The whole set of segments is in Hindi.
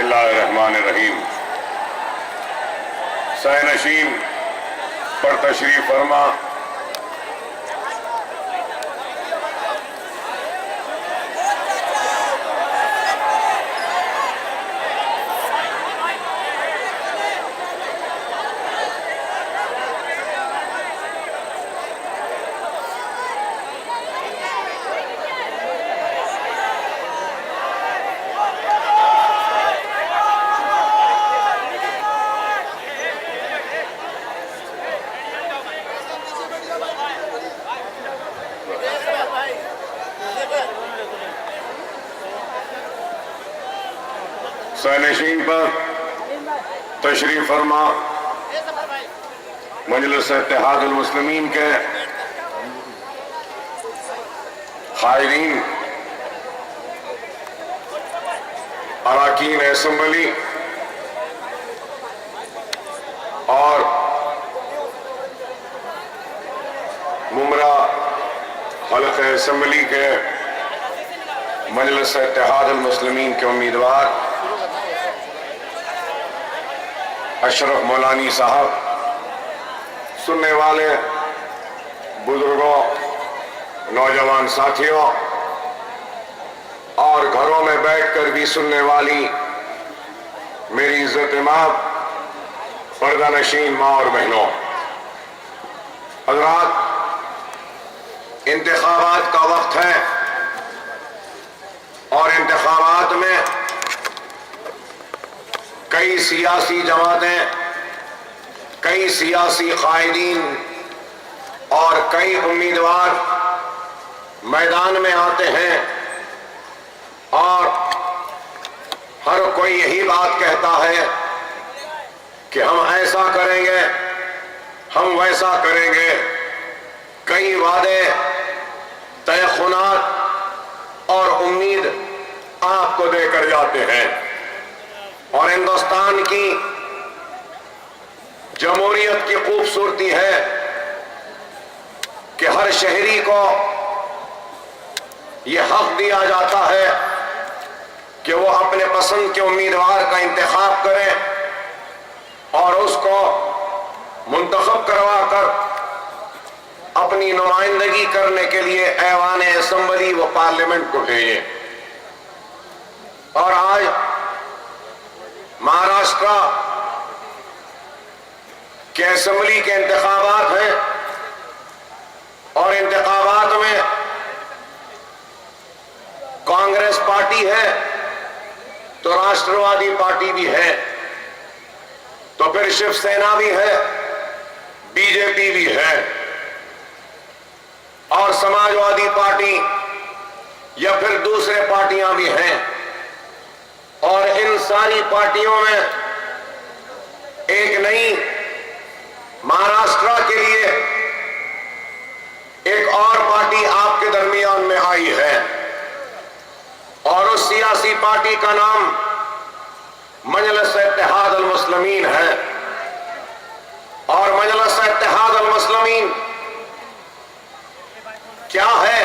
बिस्मिल्लाहिर्रहमानिर्रहीम। सैनशीन पर तशरीफ फरमा। सैनशीन पर तशरीफ फरमा मजलिस इत्तेहादुल मुस्लिमीन के कायदीन, अरकान असेंबली और मुमरा हल्क़े असेंबली के मजलिस इत्तेहादुल मुस्लिमीन के उम्मीदवार अशरफ मौलानी साहब, सुनने वाले बुजुर्गों, नौजवान साथियों और घरों में बैठकर भी सुनने वाली मेरी इज्जत मां, पर्दा नशीन मां और बहनों, हज़रात, इंतखाबात का वक्त है और इंतखाबात में कई सियासी जमातें, कई सियासी कायदीन और कई उम्मीदवार मैदान में आते हैं और हर कोई यही बात कहता है कि हम ऐसा करेंगे, हम वैसा करेंगे। कई वादे, तयखुनात और उम्मीद आपको देकर जाते हैं और हिंदुस्तान की जमहूरियत की खूबसूरती है कि हर शहरी को यह हक दिया जाता है कि वो अपने पसंद के उम्मीदवार का इंतखाब करे और उसको मुंतखब करवाकर अपनी नुमाइंदगी करने के लिए ऐवान असेंबली व पार्लियामेंट को भेजे। और आज महाराष्ट्र के असेंबली के इंतखाबात हैं और इंतखाबात में कांग्रेस पार्टी है तो राष्ट्रवादी पार्टी भी है, तो फिर शिवसेना भी है, बीजेपी भी है और समाजवादी पार्टी या फिर दूसरे पार्टियां भी हैं। और इन सारी पार्टियों में एक नई महाराष्ट्र के लिए एक और पार्टी आपके दरमियान में आई है और उस सियासी पार्टी का नाम मजलिस इत्तेहादुल मुस्लिमीन है। और मजलिस इत्तेहादुल मुस्लिमीन क्या है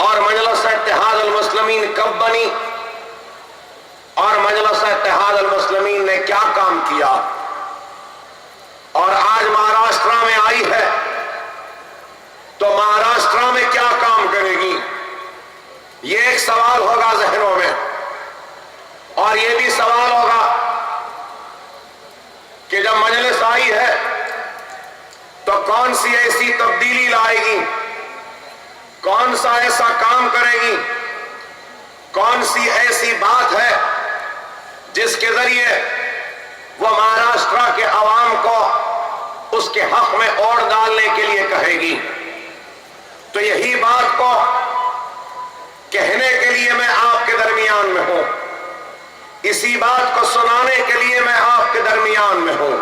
और मजलिस इत्तेहादुल मुस्लिमीन कब बनी और मजलिस इत्तेहादुल मुस्लिमीन ने क्या काम किया और आज महाराष्ट्र में आई है तो महाराष्ट्र में क्या काम करेगी, ये एक सवाल होगा जहनों में। और ये भी सवाल होगा कि जब मजलिस आई है तो कौन सी ऐसी तब्दीली लाएगी, कौन सा ऐसा काम करेगी, कौन सी ऐसी बात है जिसके जरिए वो महाराष्ट्र के अवाम को उसके हक में वोट डालने के लिए कहेगी। तो यही बात को कहने के लिए मैं आपके दरमियान में हूं, इसी बात को सुनाने के लिए मैं आपके दरमियान में हूं।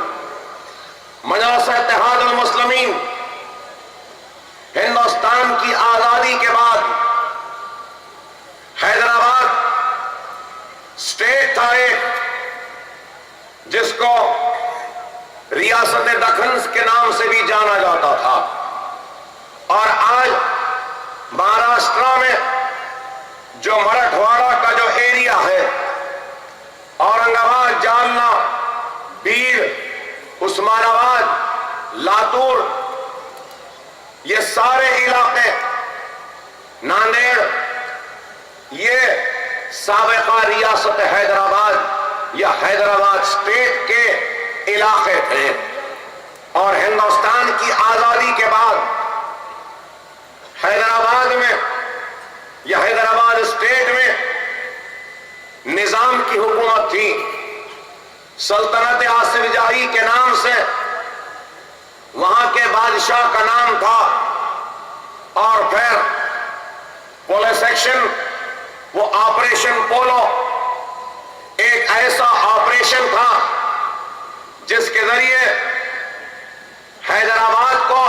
मजलिस इत्तेहादुल मुस्लिमीन हिंदुस्तान की आजादी के बाद हैदराबाद स्टेट था एक जिसको रियासत दक्खन के नाम से भी जाना जाता था और आज महाराष्ट्र में जो मराठवाड़ा का जो एरिया है उस्मानाबाद, लातूर, ये सारे इलाके, नांदेड़, ये साबिका रियासत हैदराबाद या हैदराबाद स्टेट के इलाके थे। और हिंदुस्तान की आजादी के बाद हैदराबाद में या हैदराबाद स्टेट में निजाम की हुकूमत थी। सल्तनत आसिफ जाही के नाम से वहां के बादशाह का नाम था। और फिर पुलिस एक्शन, वो ऑपरेशन पोलो, एक ऐसा ऑपरेशन था जिसके जरिए हैदराबाद को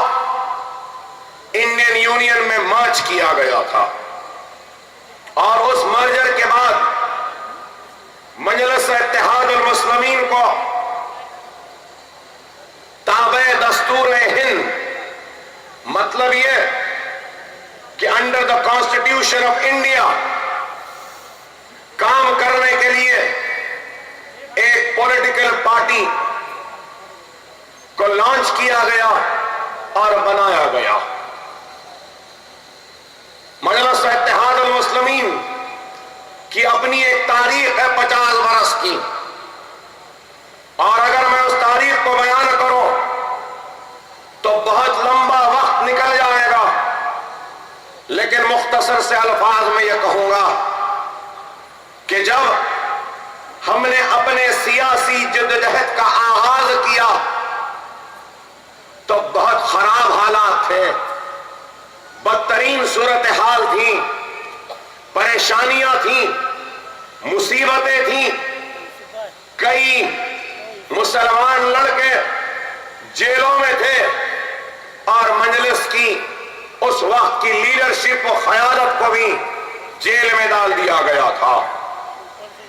इंडियन यूनियन में मर्ज किया गया था। और उस मर्जर के बाद मजलिस इत्तेहादुल मुस्लिमीन को ताबे दस्तूर हिंद, मतलब यह कि under the constitution of India काम करने के लिए एक पॉलिटिकल पार्टी को लॉन्च किया गया और बनाया गया। मजलिस इत्तेहादुल मुस्लिमीन की अपनी एक तारीख है 50 बरस की। और अगर मैं उस तारीख को बयान करूं तो बहुत लंबा वक्त निकल जाएगा, लेकिन मुख्तसर से अल्फाज में यह कहूंगा कि जब हमने अपने सियासी जद्दोजहद का आगाज किया तो बहुत खराब हालात थे, बदतरीन सूरत हाल थी, परेशानियां थी, मुसीबतें थी। कई मुसलमान लड़के जेलों में थे और मजलिस की उस वक्त की लीडरशिप और क़यादत को भी जेल में डाल दिया गया था।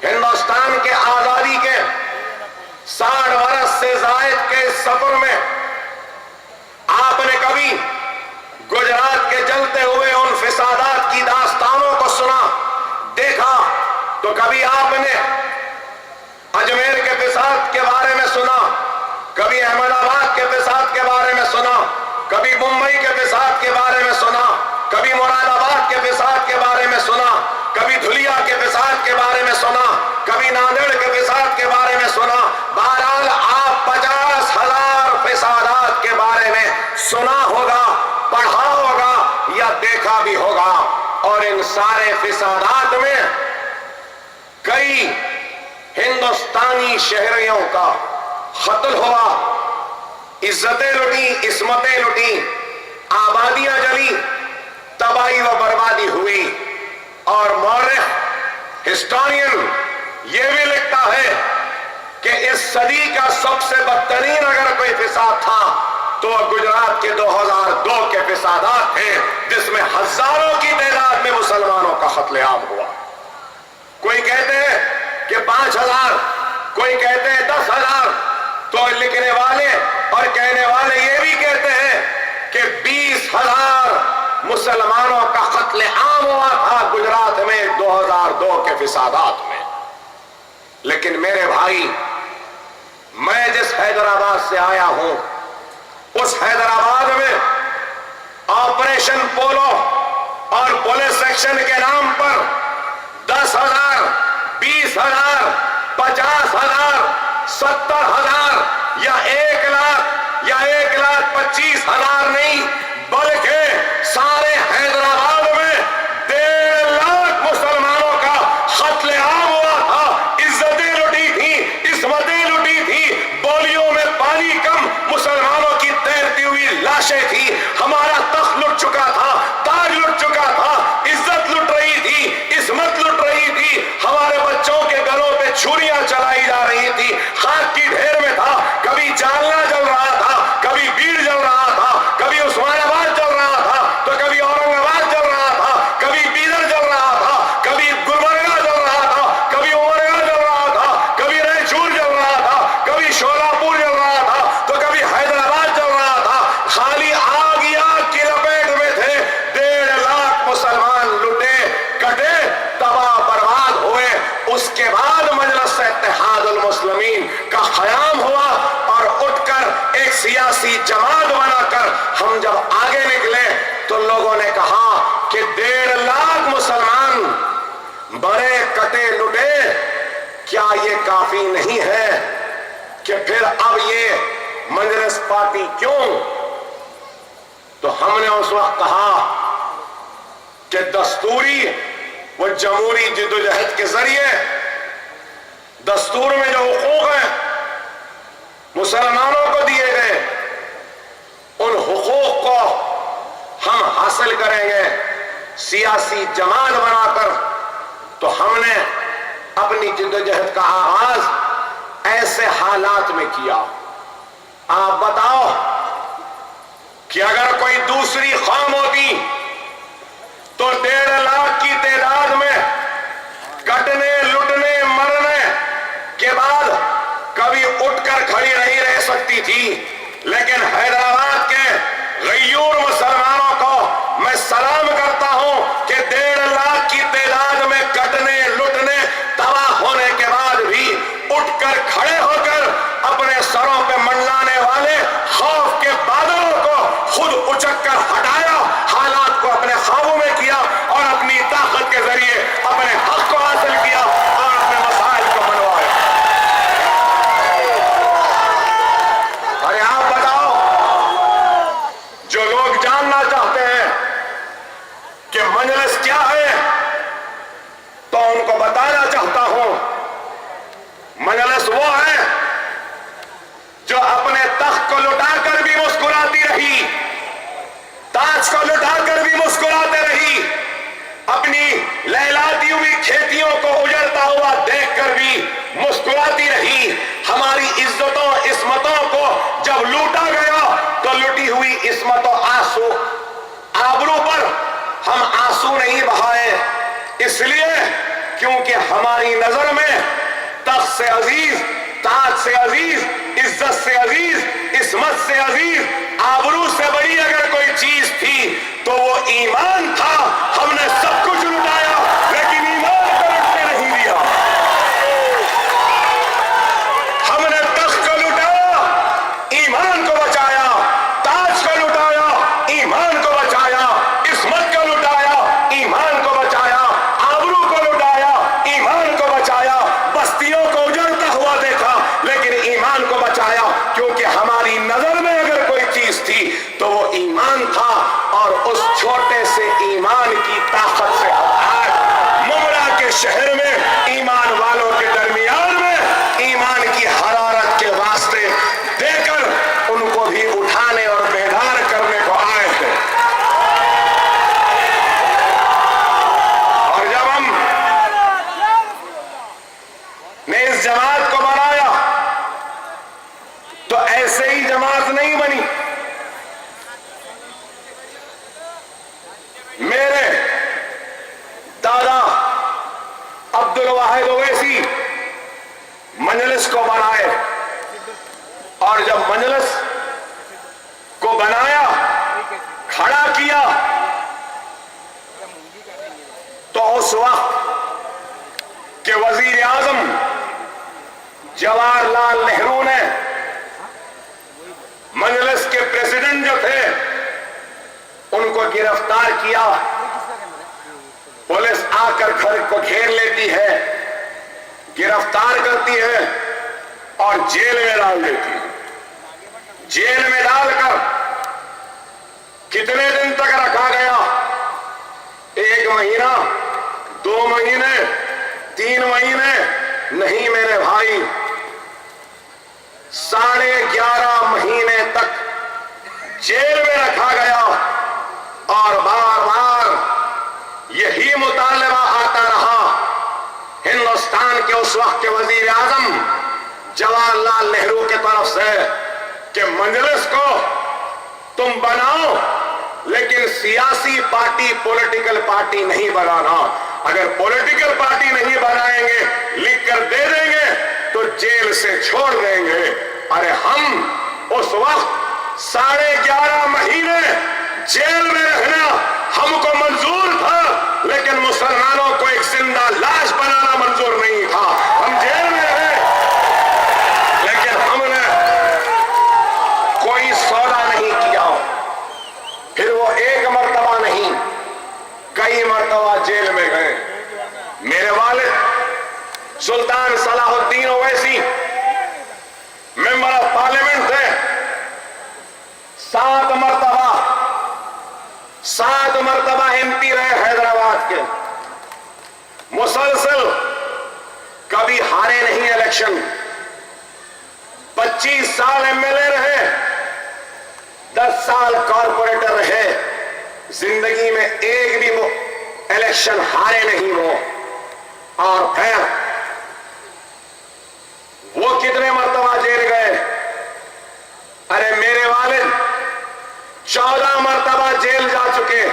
हिंदुस्तान के आजादी के 60 बरस से जायद के सफर में आपने कभी गुजरात के जलते हुए उन फिसादात की दास्तानों को सुना, देखा? तो कभी आपने अजमेर के फिसाद के बारे में सुना, कभी अहमदाबाद के फिसाद के बारे में सुना, कभी मुंबई के फिसाद के बारे में सुना, कभी मुरादाबाद के फिसाद के बारे में सुना, कभी धुलिया के फिसाद के बारे में सुना, कभी नांदेड़ के फिसाद के बारे में सुना। बहरहाल आप 50,000 फिसादात के बारे में सुना होगा, पढ़ा होगा या देखा भी होगा। और इन सारे फिसादात में कई हिंदुस्तानी शहरियों का कत्ल हुआ, इज्जतें लुटी, इस्मतें लुटी, आबादियां जली, तबाही व बर्बादी हुई। और मौर्ख हिस्टोरियन यह भी लिखता है कि इस सदी का सबसे बदतरीन अगर कोई फिसाद था तो गुजरात के 2002 के फिसादात थे, जिसमें हजारों की तादाद में मुसलमानों का कत्लेआम हुआ। कोई कहते हैं कि 5,000, कोई कहते हैं 10,000। तो लिखने वाले और कहने वाले ये भी कहते हैं कि 20,000 मुसलमानों का कत्लेआम हुआ था गुजरात में 2002 के फिसादात में। लेकिन मेरे भाई, मैं जिस हैदराबाद से आया हूं, उस हैदराबाद में ऑपरेशन पोलो और पुलिस एक्शन के नाम पर 10,000, 20,000, 50,000, 70,000 या 1 लाख या 1,25,000 नहीं, बल्कि सारे हैदराबाद में 1.5 लाख मुसलमानों का कत्लेआम हुआ था। इज्जतें लुटी थी, इस्मतें लुटी थी, बोलियों में पानी कम मुसलमानों की तैरती हुई लाशें थी। हमारा तख्त लुट चुका था, ताज लुट चुका था, इज्जत लुट रही थी, इस्मत लुट रही थी। हमारे बच्चों के गलों पे छुरियां चलाई जा रही थी, खाक की ढेर में था। कभी जालना जल रहा था, कभी बीड़ जल रहा था, कभी उस्मानाबाद जल रहा था, तो कभी औरंगाबाद जल रहा था, कभी बीदर जल रहा था, कभी गुलबर्गा जल रहा था, कभी उमरगा जल रहा था, कभी रायचूर जल रहा था, कभी शोलापुर जल रहा था, तो कभी हैदराबाद जल रहा था। खाली कहा कि 1.5 लाख मुसलमान बड़े कटे लुटे, क्या ये काफी नहीं है कि फिर अब ये मजलिस पार्टी क्यों? तो हमने उस वक्त कहा कि दस्तूरी व जमहूरी जिद्दोजहद के जरिए दस्तूर में जो हुकूक है मुसलमानों को दिए गए, उन हुकूक को हम हासिल करेंगे सियासी जमात बनाकर। तो हमने अपनी जिद्दोजहद का आगाज ऐसे हालात में किया। आप बताओ कि अगर कोई दूसरी कौम होती तो 1.5 लाख की तादाद में कटने लुटने मरने के बाद कभी उठकर खड़ी नहीं रह सकती थी। लेकिन हैदराबाद के गयूर मुसलमानों को मैं सलाम करता हूं कि 1.5 लाख की तादाद में कटने लुटने तबाह होने के बाद भी उठकर खड़े होकर अपने सरों पे मंडलाने वाले खौफ के बादलों को खुद उचक कर हटाया, हालात को अपने काबू में किया और अपनी ताकत के जरिए अपने हक को हासिल किया और अपने मसाइल को मनवाया। अरे आप बताओ, जो लोग जानना चाहते हैं कि मजलिस क्या है, तो उनको बताना चाहता हूं, मजलिस वो है जो अपने तख्त को लुटाकर भी मुस्कुराती रही, ताज को लुटाकर भी मुस्कुराते रही, अपनी लहलाती हुई खेतियों को उजड़ता हुआ देखकर भी मुस्कुराती रही। हमारी इज्जतों इस्मतों को जब लूटा गया तो लुटी हुई इस्मतों आंसू आबरू पर हम आंसू नहीं बहाए, इसलिए क्योंकि हमारी नजर में तख्त से अजीज, ताज से अजीज, इज्जत से अजीज, इस्मत से अजीज, आबरू से बड़ी अगर कोई चीज थी तो वो ईमान था। हमने सब कुछ लुटाया लेकिन ईमान को लुटने नहीं दिया। हमने तख्त को लुटाया, ईमान को बचाया, ताज को लुटाया, ईमान को बचाया, इस्मत को लुटाया, ईमान को बचाया, आबरू को लुटाया, ईमान को बचाया, बस्तियों को उजड़ता हुआ देखा लेकिन ईमान को बचाया, क्योंकि हमारी नजर में अगर कोई चीज थी तो वो ईमान था। और उस छोटे से ईमान की ताकत से आज मुमरा के शहर में ईमान वालों के दरमियान में ईमान की हरारत के वास्ते देकर उनको भी उठाने और बेदार करने को आए थे। और जब हम ने इस जमात को बनाया तो ऐसे ही जमात नहीं बनी। मेरे दादा अब्दुल वाहिद ओवैसी मजलिस को बनाए और जब मजलिस को बनाया, खड़ा किया, तो उस वक्त के वजीर आजम जवाहरलाल नेहरू ने मजलिस के प्रेसिडेंट जो थे उनको गिरफ्तार किया। पुलिस आकर घर को घेर लेती है, गिरफ्तार करती है और जेल में डाल देती है। जेल में डालकर कितने दिन तक रखा गया? 1 महीना, 2 महीने, 3 महीने नहीं मेरे भाई, 11.5 महीने तक जेल में रखा गया और बार बार यही मुतालबा आता रहा हिंदुस्तान के उस वक्त के वजीर आजम जवाहरलाल नेहरू की तरफ से कि मजलिस को तुम बनाओ लेकिन सियासी पार्टी, पॉलिटिकल पार्टी नहीं बनाना। अगर पॉलिटिकल पार्टी नहीं बनाएंगे, लिख कर दे देंगे तो जेल से छोड़ देंगे। अरे हम उस वक्त 11.5 महीने जेल में रहना हमको मंजूर था, लेकिन मुसलमानों को एक जिंदा लाश बनाना मंजूर नहीं था। हम जेल में रहे लेकिन हमने कोई सौदा नहीं किया। फिर वो 1 मर्तबा नहीं, मरतबा जेल में गए। मेरे वालिद Sultan Salahuddin Owaisi member of parliament थे। 7 मरतबा एमपी रहे हैदराबाद के। मुसलसल कभी हारे नहीं इलेक्शन। 25 साल एमएलए रहे, 10 साल कॉर्पोरेटर रहे। जिंदगी में एक भी इलेक्शन हारे नहीं वो। और फिर वो कितने मरतबा जेल गए? अरे मेरे वालिद 14 मरतबा जेल जा चुके।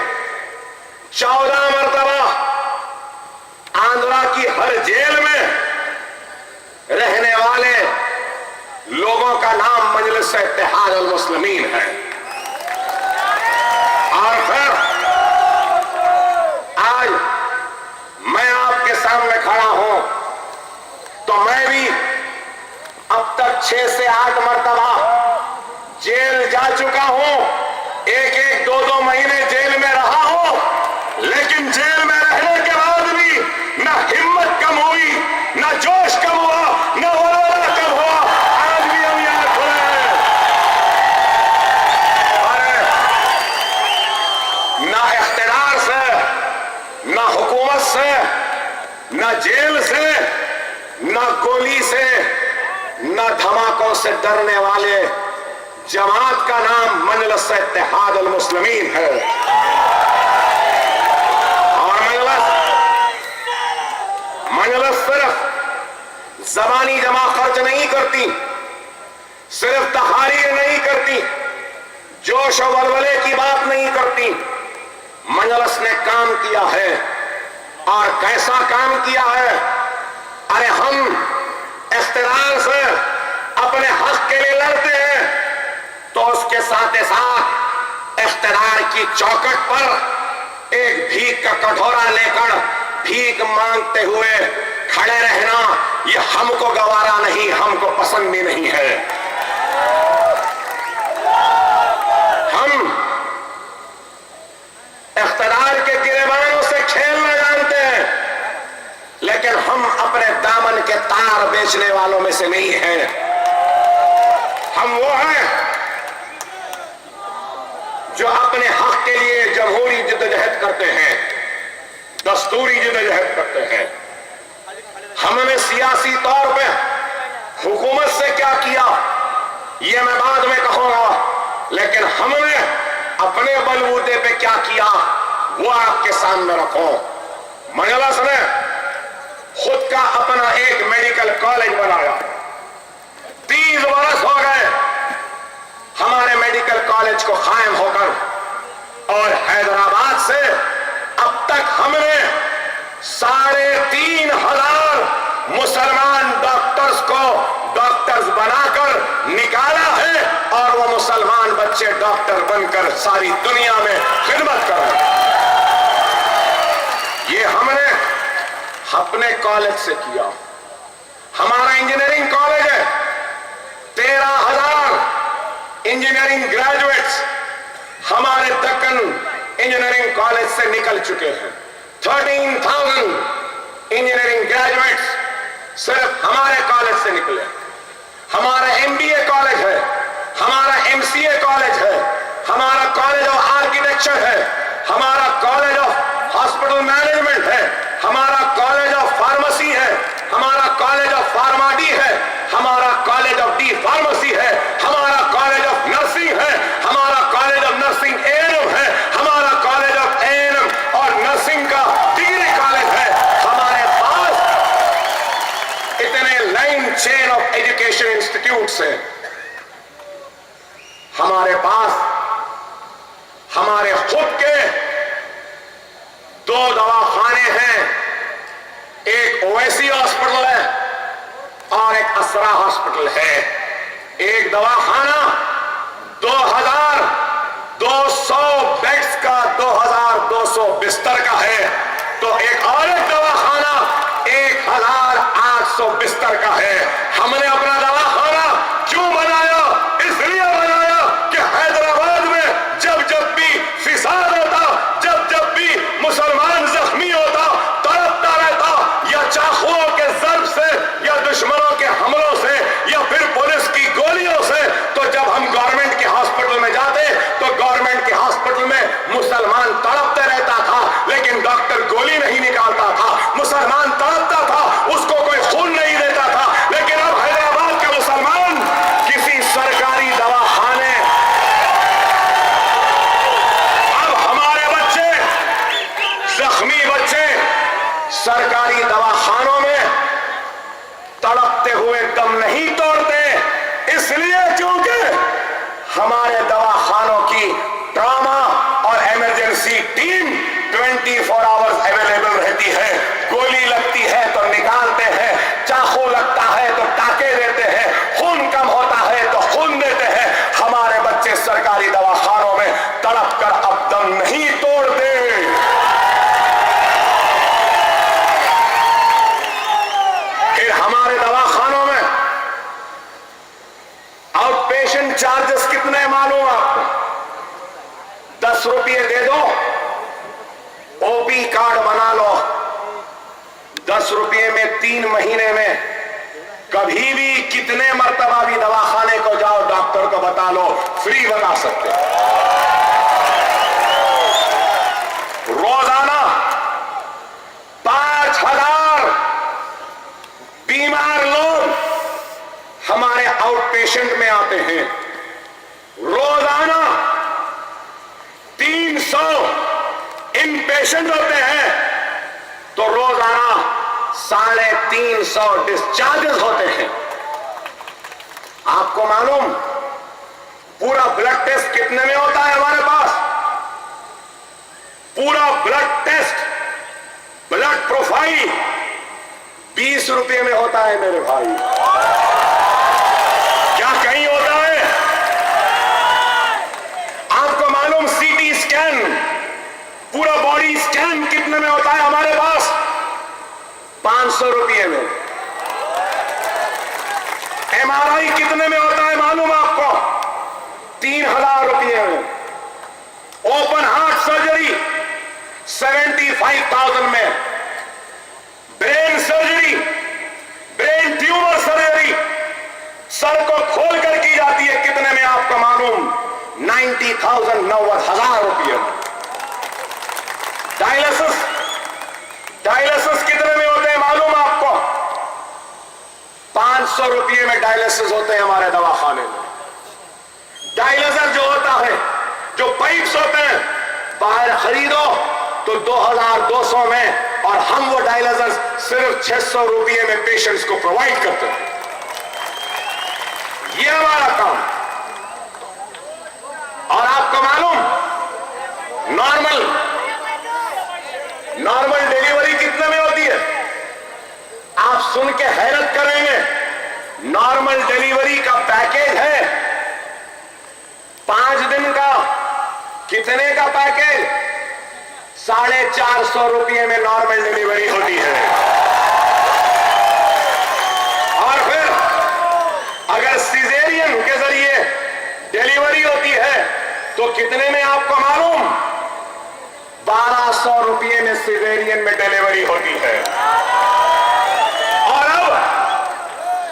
14 मरतबा आंध्रा की हर जेल में रहने वाले लोगों का नाम मजलिस इत्तेहाद अल मुस्लिमीन है। और फिर आज मैं आपके सामने खड़ा हूं तो मैं भी अब तक 6 से 8 मरतबा जेल जा चुका हूं। 1-1, 2-2 महीने जेल में रहा हूं, लेकिन जेल में रहने के बाद भी ना हिम्मत कम हुई, ना जोश कम हुआ, ना वलोरा कम हुआ। आज भी हम यहां खड़े हैं। अरे ना इख्तियार से, ना हुकूमत से, ना जेल से, ना गोली से, ना धमाकों से डरने वाले जमात का नाम मजलिस इत्तेहाद अल मुस्लिमीन है। और मजलिस सिर्फ जबानी जमा खर्च नहीं करती, सिर्फ तहारीर नहीं करती, जोश और वलवले की बात नहीं करती। मजलिस ने काम किया है। और कैसा काम किया है? अरे हम इख्तियार से अपने हक के लिए लड़ते हैं तो उसके साथ ही साथ इख्तियार की चौखट पर एक भीख का कटोरा लेकर भीख मांगते हुए खड़े रहना, ये हमको गवारा नहीं, हमको पसंद भी नहीं है। हम इख्तियार के गिरेबानों से खेलना जानते हैं, लेकिन हम अपने दामन के तार बेचने वालों में से नहीं हैं। हम वो हैं जो अपने हक के लिए जमहूरी जिद्दोजहद करते हैं, दस्तूरी जिद्दोजहद करते हैं। हमने सियासी तौर पे हुकूमत से क्या किया ये मैं बाद में कहूंगा, लेकिन हमने अपने बलबूते पे क्या किया वो आपके सामने रखो। मजलिस ने खुद का अपना एक मेडिकल कॉलेज बनाया। 30 वर्ष हो गए हमारे मेडिकल कॉलेज को कायम होकर, और हैदराबाद से अब तक हमने 3,500 मुसलमान डॉक्टर्स को डॉक्टर्स बनाकर निकाला है, और वो मुसलमान बच्चे डॉक्टर बनकर सारी दुनिया में खिदमत कर रहे हैं। ये हमने अपने कॉलेज से किया। हमारा इंजीनियरिंग कॉलेज है, 13,000 इंजीनियरिंग ग्रेजुएट्स हमारे दक्कन इंजीनियरिंग कॉलेज से निकल चुके हैं। 13,000 इंजीनियरिंग ग्रेजुएट्स सिर्फ हमारे कॉलेज से निकले। हमारा एमबीए कॉलेज है, हमारा एमसीए कॉलेज है, हमारा कॉलेज ऑफ आर्किटेक्चर है, हमारा कॉलेज ऑफ हॉस्पिटल मैनेजमेंट है, हमारा कॉलेज ऑफ फार्मेसी है, हमारा कॉलेज ऑफ फार्माडी है, हमारा कॉलेज ऑफ डी फार्मेसी है, हमारा कॉलेज ऑफ नर्सिंग है, हमारा कॉलेज ऑफ नर्सिंग एएनएम है, हमारा कॉलेज ऑफ एएनएम और नर्सिंग का डिग्री कॉलेज है। हमारे पास इतने line chain of education institutes हैं। हमारे पास हमारे खुद के 2 दवाखाने हैं, एक ओवैसी हॉस्पिटल है और एक असरा हॉस्पिटल है। एक दवाखाना 2,200 बेड्स का, 2,200 बिस्तर का है, तो एक और एक दवाखाना 1,800 बिस्तर का है। हमने अपना दवाखाना क्यों बनाया? इसलिए बनाया कि हैदराबाद में जब जब भी फिसाद होता, जब जब भी मुसलमान मुसलमान तड़पते रहता था, लेकिन डॉक्टर गोली नहीं निकालता था। मुसलमान तड़पता था, उसको कोई खून नहीं देता था। लेकिन अब हैदराबाद का मुसलमान किसी सरकारी दवाखाने, अब हमारे बच्चे, जख्मी बच्चे सरकारी दवाखानों में तड़पते हुए दम नहीं तोड़ते, इसलिए क्योंकि हमारे दवाखानों की ट्रॉमा और इमरजेंसी टीम 24 आवर्स अवेलेबल रहती है। गोली लगती है तो निकालते हैं, चाकू लगता है तो टाके देते हैं, खून कम होता है तो खून देते हैं। हमारे बच्चे सरकारी दवाखानों में तड़प कर अब दम नहीं तोड़ते। फिर हमारे दवाखानों में आउट पेशेंट चार्जेस कितने मालूम आपको? 10 रुपये दे दो, ओपी कार्ड बना लो। 10 रुपये में 3 महीने में कभी भी कितने मर्तबा भी दवाखाने को जाओ, डॉक्टर को बता लो, फ्री बता सकते। रोजाना 5000 बीमार लोग हमारे आउट पेशेंट में आते हैं। रोजाना 300 इन पेशेंट होते हैं, तो रोजाना 350 डिस्चार्जेस होते हैं। आपको मालूम पूरा ब्लड टेस्ट कितने में होता है हमारे पास? पूरा ब्लड टेस्ट, ब्लड प्रोफाइल 20 रुपये में होता है मेरे भाई। क्या कहीं होता है? आपको मालूम सीटी स्कैन, पूरा बॉडी स्कैन कितने में होता है हमारे पास? 500 रुपये में। एमआरआई कितने में होता है मालूम आपको? 3000 रुपये में। ओपन हार्ट सर्जरी 75,000 में। Brain surgery, brain tumour surgery sir को खोलकर की जाती है, कितने में आपको मालूम? 90,000, 90,000 रुपये में। डायलिसिस, डायलिसिस कितने में होते हैं मालूम आपको? 500 रुपये में डायलिसिस होते हैं हमारे दवाखाने में। डायलिसिस जो होता है, जो पाइप्स होते हैं, बाहर खरीदो तो 2200 में, और हम वो डायलिसिस सिर्फ 600 रुपये में पेशेंट्स को प्रोवाइड करते हैं। ये हमारा काम। और आपको मालूम नॉर्मल डिलीवरी कितने में होती है? आप सुन के हैरत करेंगे। नॉर्मल डिलीवरी का पैकेज है 5 दिन का। कितने का पैकेज? 450 रुपये में नॉर्मल डिलीवरी होती है। और फिर अगर सिजेरियन के जरिए डिलीवरी होती है तो कितने में आपको मालूम? 1200 रुपये में सिजेरियन में डिलीवरी होती है। और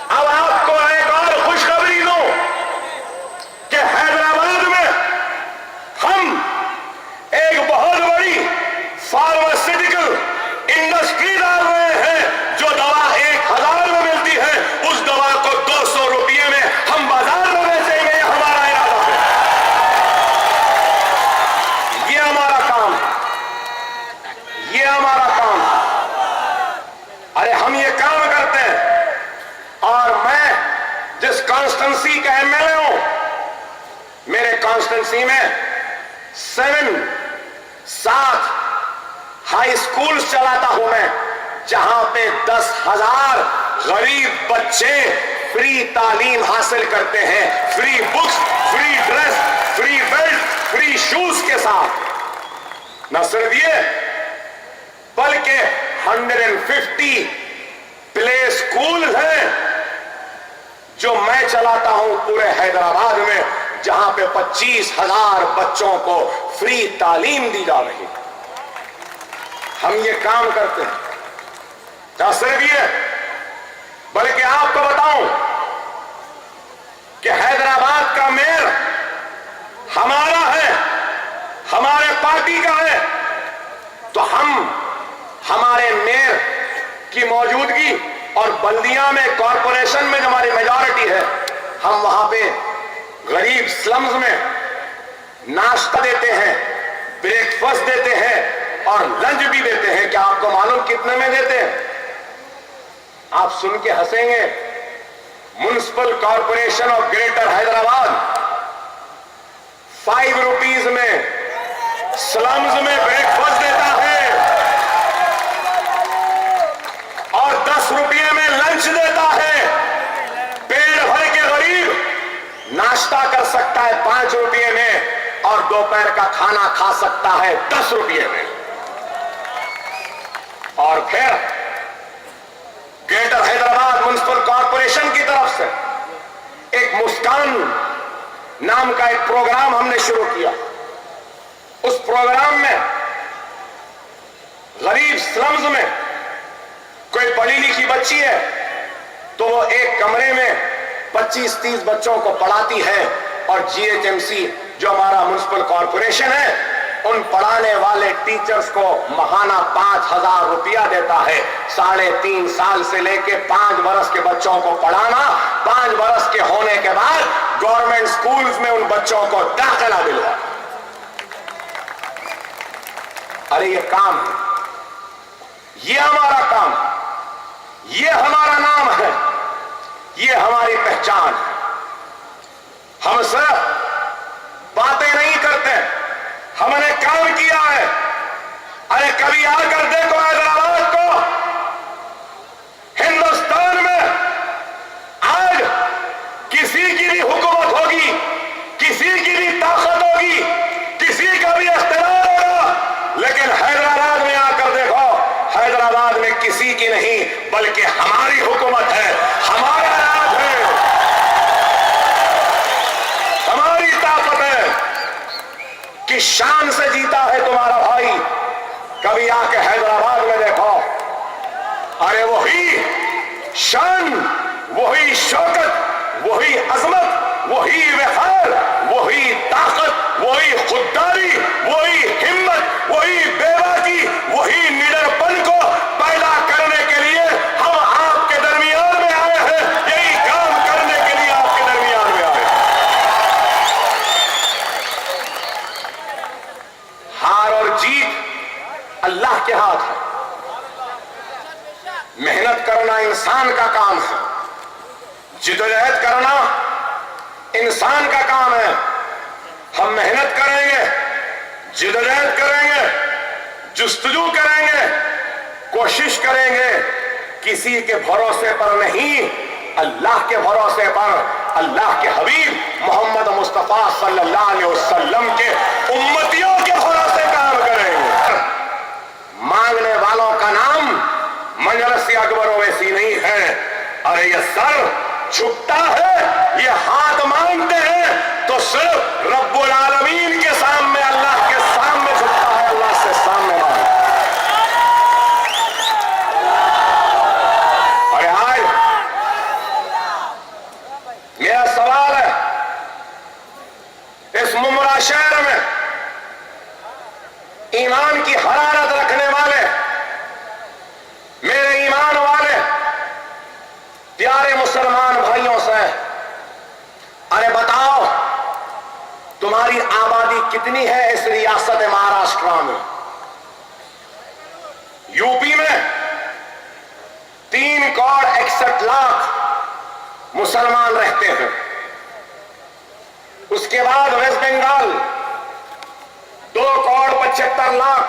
अब आपको एक और खुशखबरी दूं कि हैदराबाद में हम एक बहुत बड़ी फार्मास्यूटिकल इंडस्ट्री डाल रहे हैं। जो दवा 1000 में मिलती है, उस दवा को 200 रुपये में हम बाजार में बेचेंगे। ये हमारा इरादा है, ये हमारा काम है, ये हमारा काम है। अरे हम ये काम करते हैं। और मैं जिस कॉन्स्टिट्यूंसी का एमएलए हूं, मेरे कॉन्स्टिट्यूंसी में 7 हाई स्कूल चलाता हूं मैं, जहां पे 10,000 गरीब बच्चे फ्री तालीम हासिल करते हैं। Free books, free dress, free belt, free shoes के साथ। न सिर्फ ये, बल्कि 150 प्ले स्कूल हैं जो मैं चलाता हूं पूरे हैदराबाद में, जहां पे 25,000 बच्चों को फ्री तालीम दी जा रही है। हम ये काम करते हैं। क्या सिर्फ ये, बल्कि आपको बताऊं कि हैदराबाद का मेयर हमारा है, हमारे पार्टी पार्टी का है, तो हम हमारे मेयर की मौजूदगी और बल्दिया में, कॉरपोरेशन में जो हमारी मेजॉरिटी है, हम वहां पे गरीब स्लम्स में नाश्ता देते हैं, ब्रेकफास्ट देते हैं और लंच भी देते हैं। क्या आपको मालूम कितने में देते हैं? आप सुन के हंसेंगे। Municipal corporation of greater Hyderabad 5 rupees में स्लम्स में ब्रेकफास्ट देता है और 10 रुपये में लंच देता है। पेट भर के गरीब नाश्ता कर सकता है 5 रुपये में और दोपहर का खाना खा सकता है 10 रुपये में। और फिर ग्रेटर हैदराबाद म्युनिसिपल कॉरपोरेशन की तरफ से एक मुस्कान नाम का एक प्रोग्राम हमने शुरू किया। उस प्रोग्राम में गरीब स्लम्स में कोई पढ़ी लिखी बच्ची है तो वो एक कमरे में 25-30 बच्चों को पढ़ाती है और जीएचएमसी जो हमारा म्युनिसिपल कॉरपोरेशन है उन पढ़ाने वाले टीचर्स को महाना 5,000 रुपया देता है। 3.5 साल से लेके 5 बरस के बच्चों को पढ़ाना, 5 बरस के होने के बाद गवर्नमेंट स्कूल्स में उन बच्चों को दाखिला दिलवा। अरे ये काम है, ये हमारा काम है, ये हमारा नाम है, ये हमारी पहचान है। हम सिर्फ बातें नहीं करते, हमने काम किया है। अरे कभी आकर देखो हैदराबाद को, हिंदुस्तान में आज किसी की भी हुकूमत होगी, किसी की भी ताकत होगी, किसी का भी इख्तियार होगा, लेकिन हैदराबाद में आकर देखो, हैदराबाद में किसी की नहीं बल्कि हमारी हुकूमत है, हमारा राज है, हमारी ताकत है कि शान से जीता है तुम्हारा भाई। कभी आके हैदराबाद में देखो, अरे वही शान, वही शौकत, वही अजमत, वही वफार, वही ताकत, वही खुददारी, वही हिम्मत, वही बेबाकी, वही निडरपन को पैदा करने के लिए हम आपके दरमियान में आए हैं। यही काम करने के लिए आपके दरमियान में आए हैं। हार और जीत अल्लाह के हाथ है। मेहनत करना इंसान का काम है, जिद्दोजहद करना इंसान का काम है। हम मेहनत करेंगे, जिद्दोजहद करेंगे, जुस्तजू करेंगे, कोशिश करेंगे, किसी के भरोसे पर नहीं, अल्लाह के भरोसे पर, अल्लाह के हबीब मोहम्मद मुस्तफा सल्लल्लाहु अलैहि वसल्लम के उम्मतियों के भरोसे काम करेंगे। मांगने वालों का नाम मंजलस अकबर ओवैसी नहीं है। अरे ये सर झुकता है, ये हाथ मांगते हैं तो सिर्फ रब्बुल आलमीन के सामने, अल्लाह के सामने झुकता है, अल्लाह से सामने मांगता है। अरे आज मेरा सवाल है, इस मुमरा शहर में ईमान की हरारत रखने वाले, मेरे ईमान वाले प्यारे मुसलमान भाइयों से, अरे बताओ तुम्हारी आबादी कितनी है इस रियासत महाराष्ट्र में? यूपी में 3 करोड़ 61 लाख मुसलमान रहते हैं। उसके बाद वेस्ट बंगाल 2 करोड़ 75 लाख,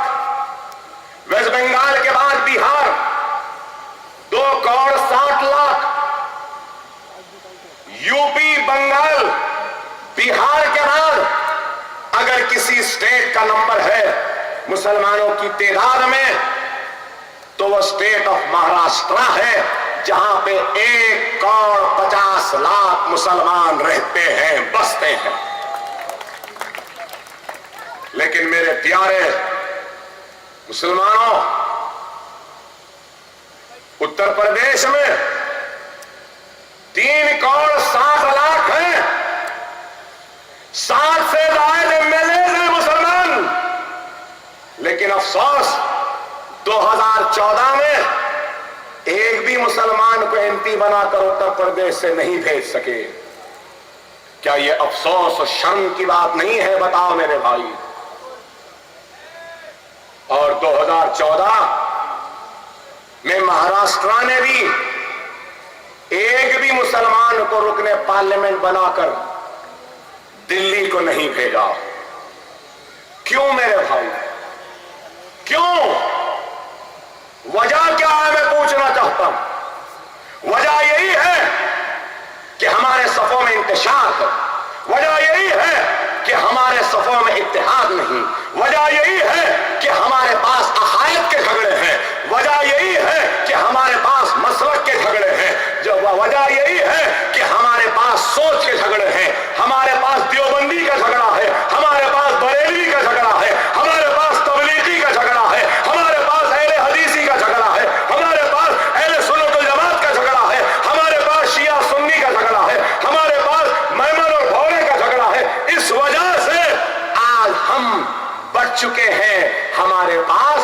वेस्ट बंगाल के बाद बिहार 2 करोड़ 60 लाख, यूपी, बंगाल, बिहार के बाद अगर किसी स्टेट का नंबर है मुसलमानों की तादाद में तो वो स्टेट ऑफ महाराष्ट्र है, जहां पे 1 करोड़ 50 लाख मुसलमान रहते हैं, बसते हैं। लेकिन मेरे प्यारे मुसलमानों, उत्तर प्रदेश में 3 करोड़ 60 लाख हैं, 60 से ज्यादा एमएलए हैं मुसलमान, मंत्री बनाकर उत्तर प्रदेश से नहीं भेज सके। क्या ये अफसोस और शर्म की बात नहीं है? बताओ मेरे भाई। और 2014 में महाराष्ट्र ने भी एक भी मुसलमान को रुकने पार्लियामेंट बनाकर दिल्ली को नहीं भेजा। क्यों मेरे भाई, क्यों? वजह क्या है मैं पूछना चाहता हूं। वजह यही है कि हमारे सफों में इंतशार है। वजह यही है कि हमारे सफों में इत्तेहाद नहीं। वजह यही है कि हमारे पास अकायद के झगड़े हैं। वजह यही है कि हमारे पास मसलक के झगड़े हैं। जो वजह यही है कि हमारे पास सोच के झगड़े हैं। हमारे पास देवबंदी का झगड़ा है, हमारे पास बरेलवी का झगड़ा है, हमारे पास तबलीगी का झगड़ा है, हमारे पास अहले हदीसी का झगड़ा है, हमारे पास अहले सुन्नत वल जमात का झगड़ा है, हमारे पास शिया सुन्नी का झगड़ा है, हमारे पास मैमन और भौरे का झगड़ा है। इस वजह से आज हम बढ़ चुके हैं। हमारे पास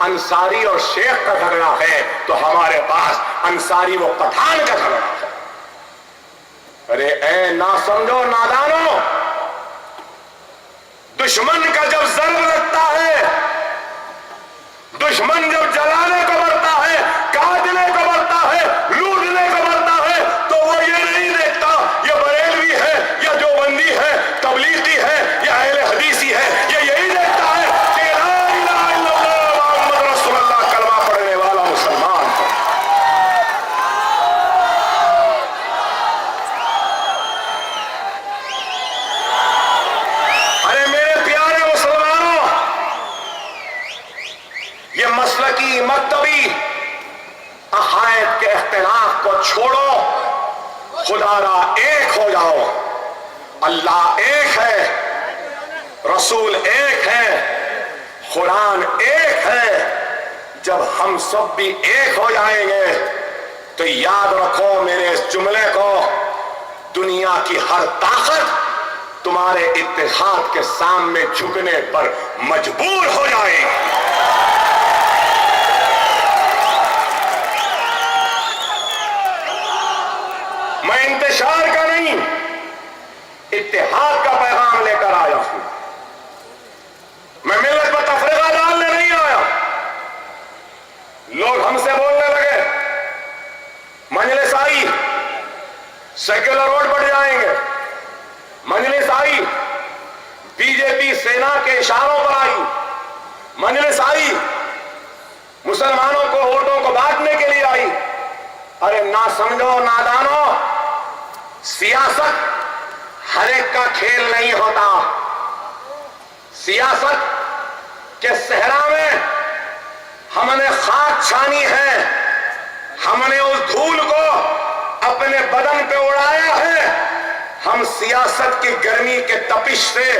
अंसारी और शेख का झगड़ा है तो हमारे पास अंसारी व पठान का झगड़ा है। अरे ए ना समझो नादानो, दुश्मन का जब जर्ब लगता है, दुश्मन जब जलाने को बढ़ता है, काटने को बढ़ता है, लूटने को बढ़ता है, तो वो ये नहीं देखता ये बरेलवी है या देवबंदी है, तबलीगी है या अहले हदीसी है। ये यही देखता है कि ला इलाहा इल्लल्लाह मुहम्मद रसूलुल्लाह कलमा पढ़ने वाला मुसलमान है। अरे मेरे प्यारे मुसलमानों, ये मसलकी मकतबी अकायद के इख्तिलाफ को छोड़ो, खुदारा एक हो जाओ। अल्लाह एक है, रसूल एक है, कुरान एक है। जब हम सब भी एक हो जाएंगे तो याद रखो मेरे इस जुमले को, दुनिया की हर ताकत तुम्हारे इत्तेहाद के सामने झुकने पर मजबूर हो जाएगी। मैं इंतशार का नहीं, इत्तेहाद का पैगाम लेकर आया हूं। मैं मिल्लत पर तफरीका डालने नहीं आया। लोग हमसे बोलने लगे, मजलिस आई सेक्युलर वोट बढ़ जाएंगे, मजलिस आई बीजेपी सेना के इशारों पर आई, मजलिस आई मुसलमानों को वोटों को बांटने के लिए आई। अरे ना समझो नादानो, सियासत हर एक का खेल नहीं होता। सियासत के सहरा में हमने खाक छानी है, हमने उस धूल को अपने बदन पे उड़ाया है। हम सियासत की गर्मी के तपिश से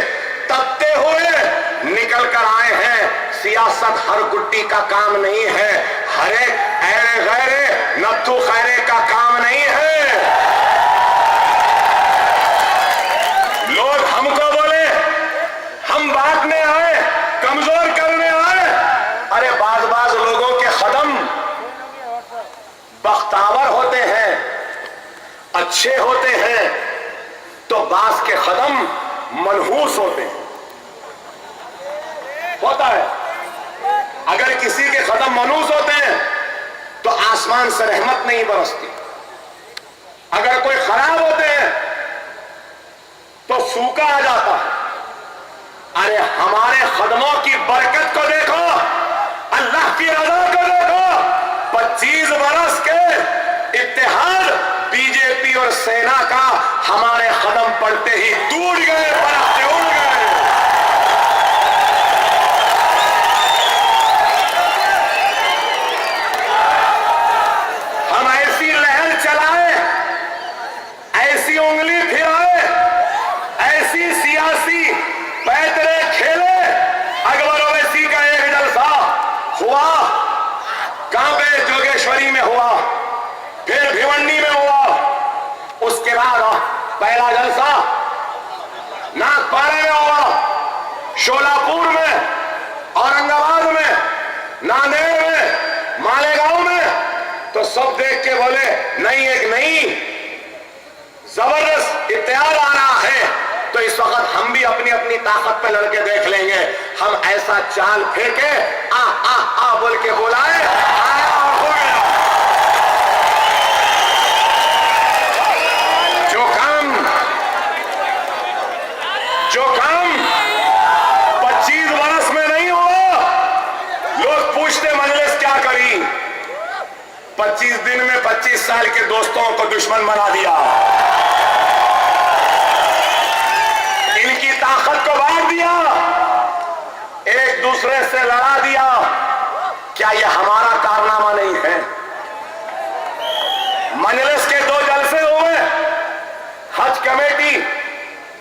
तपते हुए निकल कर आए हैं। सियासत हर गुड्डी का काम नहीं है, हर एक ऐरे गैरे नत्थु खैरे का काम नहीं है। लोग हमको बोले हम बांटने आए, कमजोर करने आए। अरे बाज लोगों के कदम बख्तावर होते हैं, अच्छे होते हैं, तो बाज के कदम मनहूस होते हैं। होता है, अगर किसी के कदम मनहूस होते हैं तो आसमान से रहमत नहीं बरसती। अगर कोई खराब होते हैं तो सूखा आ जाता है। अरे हमारे कदमों की बरकत को देखो, अल्लाह की रजा को देखो। 25 बरस के इत्तेहाद बीजेपी और सेना का हमारे कदम पड़ते ही टूट गए, परखते उड़ गए। हम ऐसी लहर चलाए, ऐसी उंगली फिराए, ऐसी सियासी पैतरे खेले। अकबर ओवैसी का एक जलसा हुआ, कहां पे? जोगेश्वरी में हुआ, फिर भिवंडी में हुआ, उसके बाद पहला जलसा नागपारा में हुआ, शोलापुर में, औरंगाबाद में, नांदेड़ में, मालेगांव में। तो सब देख के बोले नहीं नहीं, जबरदस्त इत्तेहाद आ रहा है, तो इस वक्त हम भी अपनी अपनी ताकत पे लड़के देख लेंगे। हम ऐसा चाल फेंके, आ आ आ बोल के बुलाए, आया और हो गया। जो काम 25 वर्ष में नहीं हुआ, लोग पूछते मजलिस क्या करी, 25 दिन में 25 साल के दोस्तों को दुश्मन बना दिया, इनकी ताकत को बांट दिया, एक दूसरे से लड़ा दिया। क्या यह हमारा कारनामा नहीं है? मजलिस के 2 जलसे हुए, हज कमेटी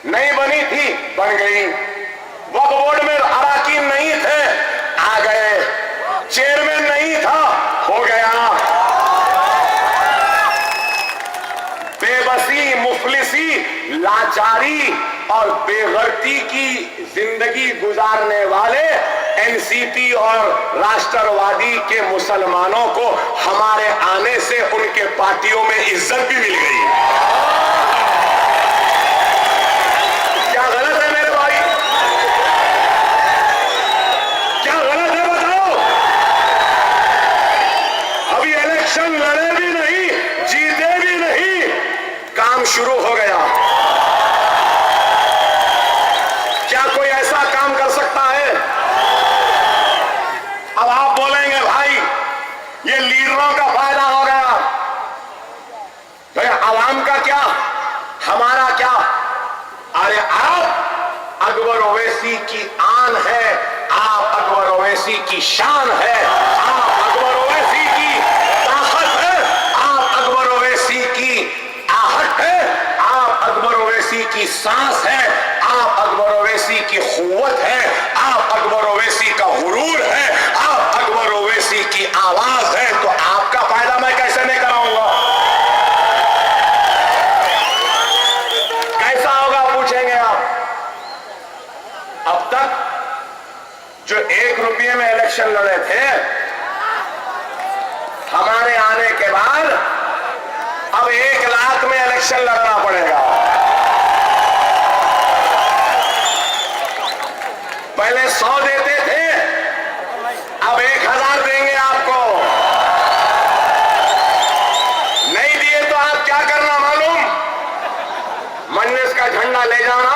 नहीं बनी थी, बन गई। वक्फ बोर्ड में अराकीन नहीं थे, आ गए। चेयरमैन नहीं था, हो गया। बेबसी, मुफलिसी, लाचारी और बेगर्ती की जिंदगी गुजारने वाले एनसीपी और राष्ट्रवादी के मुसलमानों को हमारे आने से उनके पार्टियों में इज्जत भी मिल गई। क्या गलत है मेरे भाई? क्या गलत है बताओ? अभी इलेक्शन लड़े भी नहीं, जीते भी नहीं, काम शुरू हो गया। क्या कोई ऐसा काम कर सकता है? अब आप बोलेंगे भाई ये लीडरों का फायदा हो गया, तो आवाम का क्या, हमारा क्या? अरे आप अकबर ओवैसी की आन है, आप अकबर ओवैसी की शान है, आप अकबर ओवैसी की ताकत है, आप अकबर ओवैसी की आहट है, आप अकबर ओवैसी की सांस है, आप अकबर ओवैसी की खुव्वत है, आप अकबर ओवैसी का गुरूर है, आप अकबर ओवैसी की आवाज है। तो आपका फायदा मैं कैसे नहीं कराऊंगा? कैसा होगा पूछेंगे आप? अब तक जो 1 रुपये में इलेक्शन लड़े थे, हमारे आने के बाद अब 1 लाख में इलेक्शन लड़ना पड़ेगा। पहले 100 देते थे, अब 1000 देंगे आपको। नहीं दिए तो आप क्या करना मालूम? मजलिस का झंडा ले जाना,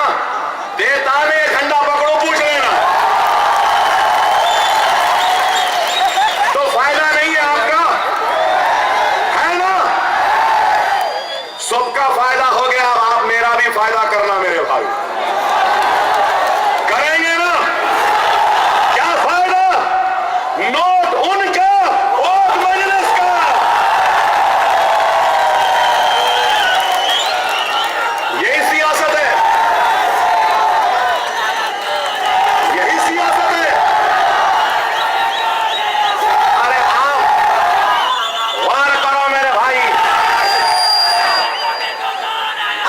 देता नहीं झंडा पकड़ो, पूछ लेना। तो फायदा नहीं है आपका, है ना? सबका फायदा हो गया, अब आप मेरा भी फायदा करना मेरे भाई। करेंगे ना? क्या फायदा? नोट उनका, वोट मजलिस का। यही सियासत है, यही सियासत है। अरे आप वार करो मेरे भाई।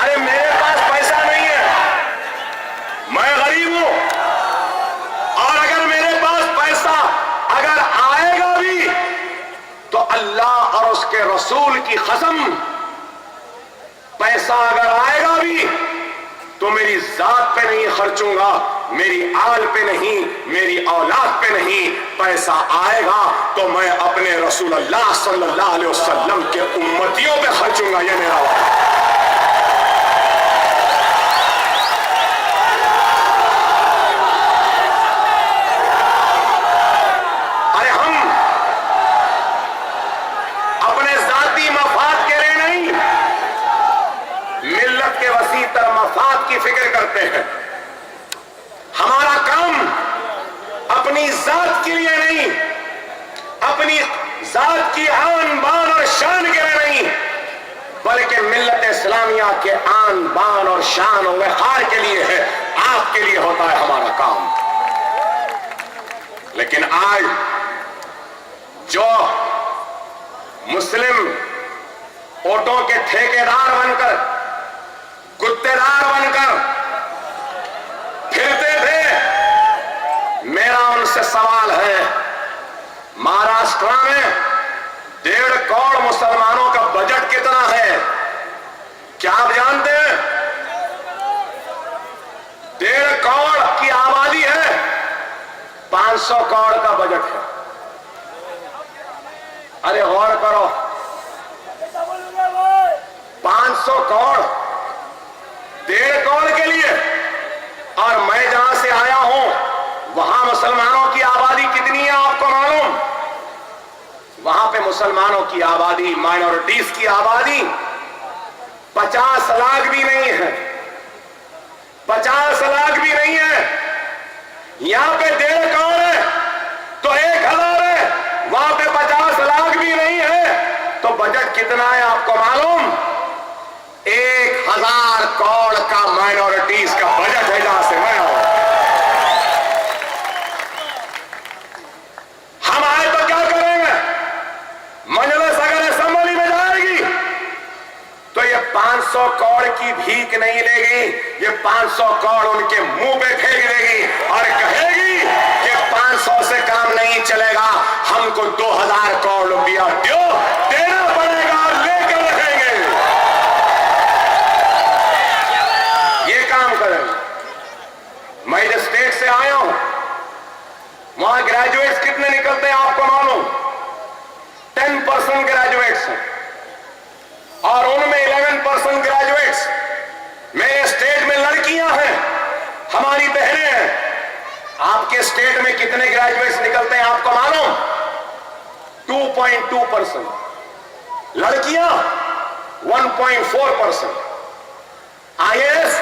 अरे मेरे पास पैसा नहीं है, मैं गरीब हूं, और अगर मेरे पास पैसा अगर आएगा भी तो अल्लाह और उसके रसूल की कसम, पैसा अगर आएगा भी तो मेरी जात पे नहीं खर्चूंगा, मेरी आल पे नहीं, मेरी औलाद पे नहीं। पैसा आएगा तो मैं अपने रसूल अल्लाह सल्लल्लाहु अलैहि वसल्लम के उम्मतियों पे खर्चूंगा। ये मेरा वादा। अरे हम अपने जाती मफाद के लिए नहीं, मिल्लत के वसीतर मफाद की फिक्र करते हैं। हमारा काम अपनी जात के लिए नहीं, अपनी जात की आन बान और शान के लिए नहीं, बल्कि मिल्लत इस्लामिया के आन बान और शान और वक़ार के लिए है। आपके लिए होता है हमारा काम। लेकिन आज जो मुस्लिम वोटों के ठेकेदार बनकर, गुत्तेदार बनकर फिरते थे, मेरा उनसे सवाल है, महाराष्ट्र में 1.5 करोड़ मुसलमानों का बजट कितना है? क्या आप जानते हैं 1.5 करोड़ की आबादी है, 500 करोड़ का बजट है। अरे गौर करो, 500 करोड़ 1.5 करोड़ के लिए। और मैं जहां से आया हूं वहां मुसलमानों की आबादी कितनी है आपको मालूम? वहां पे मुसलमानों की आबादी, माइनॉरिटीज की आबादी 50 लाख भी नहीं है, 50 लाख भी नहीं है। यहां पे 1.5 करोड़ है तो 1000 है, वहां पे 50 लाख भी नहीं है। तो बजट कितना है आपको मालूम? 1000 करोड़ का माइनॉरिटीज का बजट है जहां से मैं हूं। हम आए तो क्या करेंगे? मजलिस अगर असेंबली में जाएगी तो ये 500 करोड़ की भीख नहीं लेगी, ये 500 करोड़ उनके मुंह पे फेंक देगी और कहेगी कि 500 से काम नहीं चलेगा, हमको 2000 करोड़ रुपया दो, देना पड़ेगा और लेकर रखेंगे। ये काम करेंगे। मैं जिस स्टेट से आया हूं वहां ग्रेजुएट्स कितने निकलते हैं आपको मालूम? 10% ग्रेजुएट्स हैं और उनमें 11% ग्रेजुएट्स मेरे स्टेट में लड़कियां हैं, हमारी बहनें हैं। आपके स्टेट में कितने ग्रेजुएट्स निकलते हैं आपको मालूम? 2.2%, लड़कियां 1.4%। आईएएस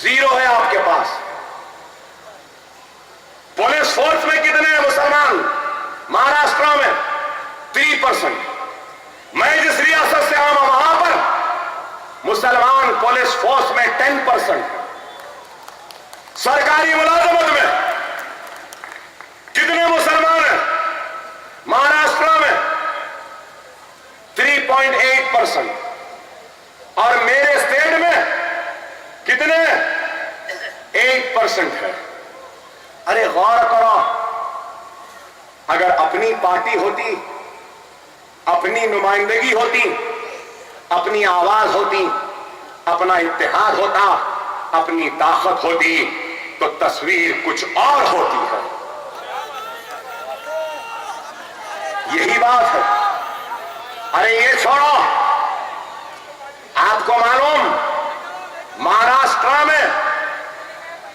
0 है आपके पास। पुलिस फोर्स में कितने हैं मुसलमान? महाराष्ट्र में 3%। मैं जिस रियासत से आया वहां पर मुसलमान पुलिस फोर्स में 10%। सरकारी मुलाजमत में कितने मुसलमान हैं? महाराष्ट्र में 3.8% और मेरे स्टेट में कितने? 8% है। अरे गौर करो, अगर अपनी पार्टी होती, अपनी नुमाइंदगी होती, अपनी आवाज होती, अपना इत्तेहाद होता, अपनी ताकत होती तो तस्वीर कुछ और होती है। यही बात है। अरे ये छोड़ो, आपको मालूम महाराष्ट्र में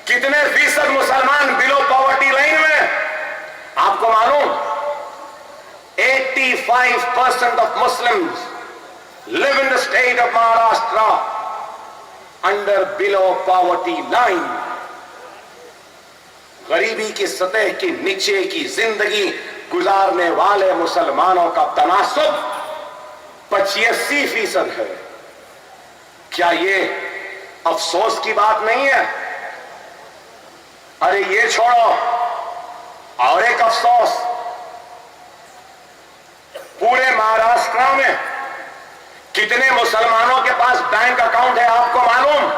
कितने फीसद मुसलमान बिलो पॉवर्टी लाइन में? आपको मालूम 85% of Muslims live in the state of Maharashtra under below poverty line। गरीबी की सतह के नीचे की जिंदगी गुजारने वाले मुसलमानों का तनासुब 85% है। क्या ये अफसोस की बात नहीं है? अरे ये छोड़ो, और एक अफसोस, पूरे महाराष्ट्र में कितने मुसलमानों के पास बैंक अकाउंट है आपको मालूम?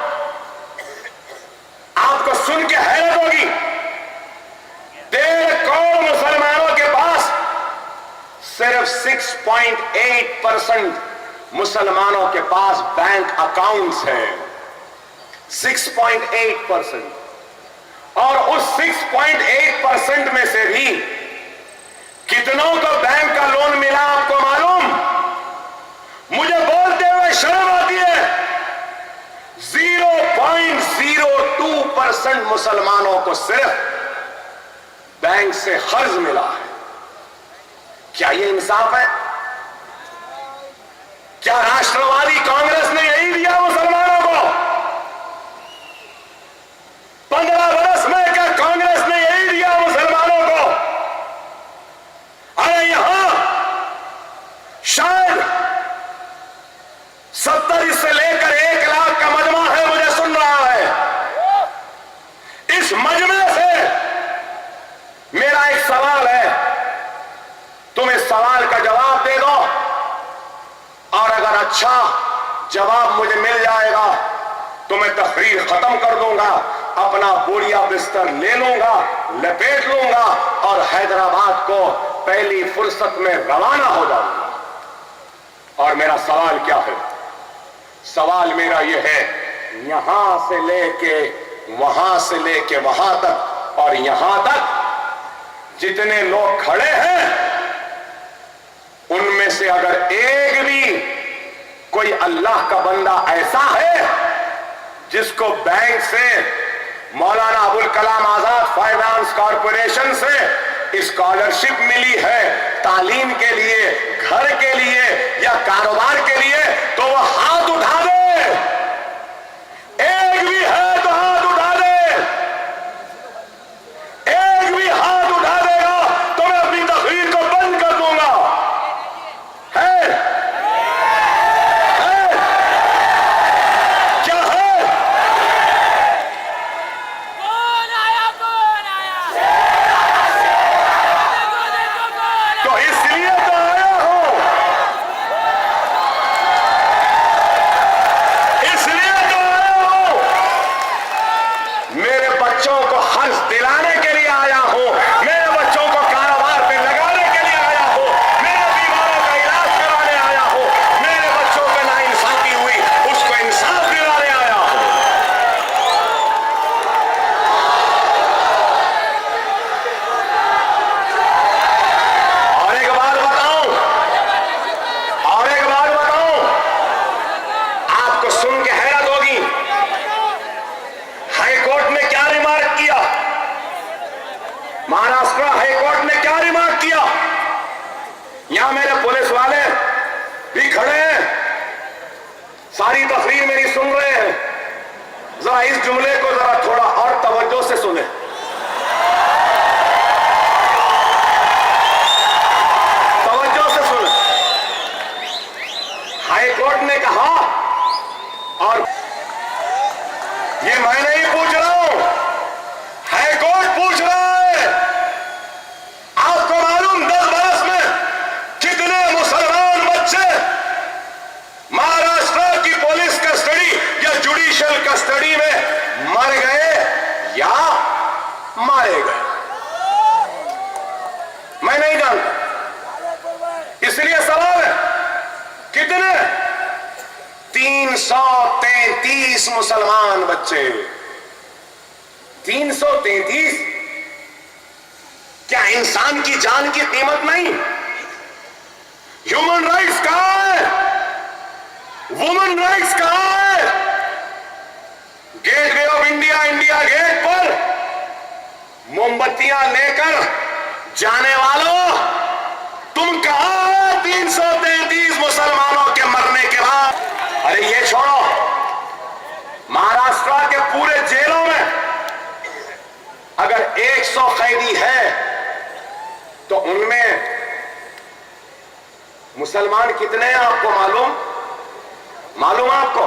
आपको सुन के हैरत होगी, 1.5 करोड़ मुसलमानों के पास सिर्फ 6.8% मुसलमानों के पास बैंक अकाउंट्स हैं। 6.8%। और उस 6.8% में से भी कितनों को बैंक का लोन मिला आपको मालूम? मुझे बोलते हुए शर्म आती है। 0.02% मुसलमानों को सिर्फ बैंक से कर्ज मिला है। क्या ये इंसाफ है? क्या राष्ट्रवादी कांग्रेस ने यही दिया मुसलमानों को? 15 वर्ष में क्या कांग्रेस ने यही दिया मुसलमानों को? अरे यहां शायद 70 से लेकर 1 लाख का मजमा है, मुझे सुन रहा है। इस मजमे से मेरा एक सवाल है, तुम इस सवाल का जवाब दे दो और अगर अच्छा जवाब मुझे मिल जाएगा तो मैं तकरीर खत्म कर दूंगा, अपना बोरिया बिस्तर ले लूंगा, लपेट लूंगा और हैदराबाद को पहली फुर्सत में रवाना हो जाऊंगा। और मेरा सवाल क्या है? सवाल मेरा यह है, यहां से लेके वहां तक और यहां तक जितने लोग खड़े हैं, उनमें से अगर एक भी कोई अल्लाह का बंदा ऐसा है जिसको बैंक से, मौलाना अबुल कलाम आजाद फाइनेंस कॉरपोरेशन से स्कॉलरशिप मिली है तालीम के लिए, घर के लिए या कारोबार के लिए, तो वो हाथ उठा दे। एक भी है तो हाथ उठा दे। एक भी हाथ उठा देगा तो मैं अपनी तकरीर को बंद कर दूंगा। है क्या है? कौन आया? तो इसलिए तो आया हूं, इसलिए तो आया हूं। मेरे बच्चों को हर्ष दिलाने के लिए आया हूं, मेरे बच्चों को कारोबार पे लगाने के लिए आया हूं, मेरे बीमारों का इलाज कराने आया हूं, मेरे बच्चों पे नाइंसाफी हुई उसको इंसाफ दिलाने आया हूं। और एक बात बताऊं, आपको सुन के हैरत होगी, हाईकोर्ट ने क्या रिमार्क किया, महाराष्ट्र हाईकोर्ट ने क्या रिमार्क किया। यहां मेरे पुलिस वाले भी खड़े हैं, सारी तकरीर मेरी सुन रहे हैं। जरा इस जुमले को जरा थोड़ा और तवज्जो से सुने। तवज्जो से सुने। हाईकोर्ट ने कहा, और ये मैं नहीं पूछ रहा हूं, हाईकोर्ट पूछ रहा है, आपको मालूम 10 बरस में कितने मुसलमान बच्चे महाराष्ट्र की पुलिस कस्टडी या जुडिशियल कस्टडी में मर गए या मारे गए? मैं नहीं जानता, इसलिए सवाल है कितने? 333 मुसलमान बच्चे। 333? क्या इंसान की जान की कीमत नहीं? ह्यूमन राइट्स कहां है? वुमेन राइट्स कहां है? Gateway of India, India gate पर मोमबत्तियां लेकर जाने वालों, तुम कहां हो 333 मुसलमानों के मरने के बाद? अरे ये छोड़ो, महाराष्ट्र के पूरे जेलों में अगर 100 कैदी है तो उनमें मुसलमान कितने हैं आपको मालूम? मालूम आपको?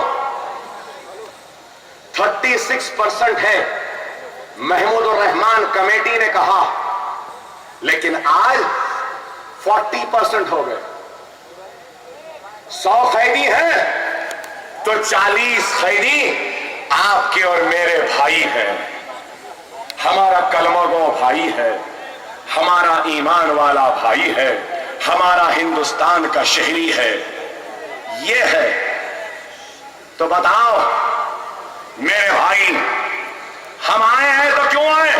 36% है, महमूदुर रहमान कमेटी ने कहा, लेकिन आज 40% हो गए। 100 कैदी हैं तो 40 कैदी आपके और मेरे भाई हैं। हमारा कलमागो भाई है, हमारा ईमान वाला भाई है, हमारा हिंदुस्तान का शहरी है। ये है तो बताओ मेरे भाई, हम आए हैं तो क्यों आए?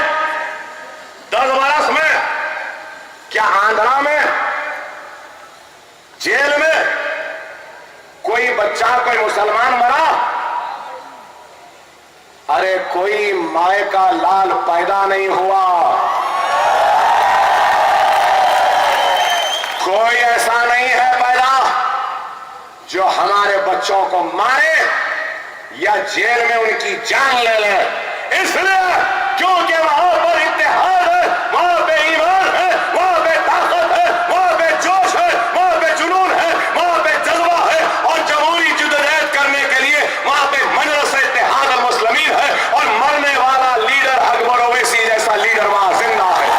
10 बरस में क्या आंध्रा में जेल में कोई बच्चा, कोई मुसलमान मरा? अरे कोई माए का लाल पैदा नहीं हुआ, कोई ऐसा नहीं है पैदा जो हमारे बच्चों को मारे या जेल में उनकी जान ले ले। इसलिए क्योंकि वहां पर इत्तेहाद है, वहां पे ईमान है, वहां पे ताकत है, वहां पे जोश है, वहां पे जुनून है, वहां पे जज्बा है, और जमहूरी जुदोजहद करने के लिए वहां पे मजलिस इत्तेहाद अल मुस्लिमीन है, और मरने वाला लीडर अकबर ओवैसी जैसा लीडर वहां जिंदा है।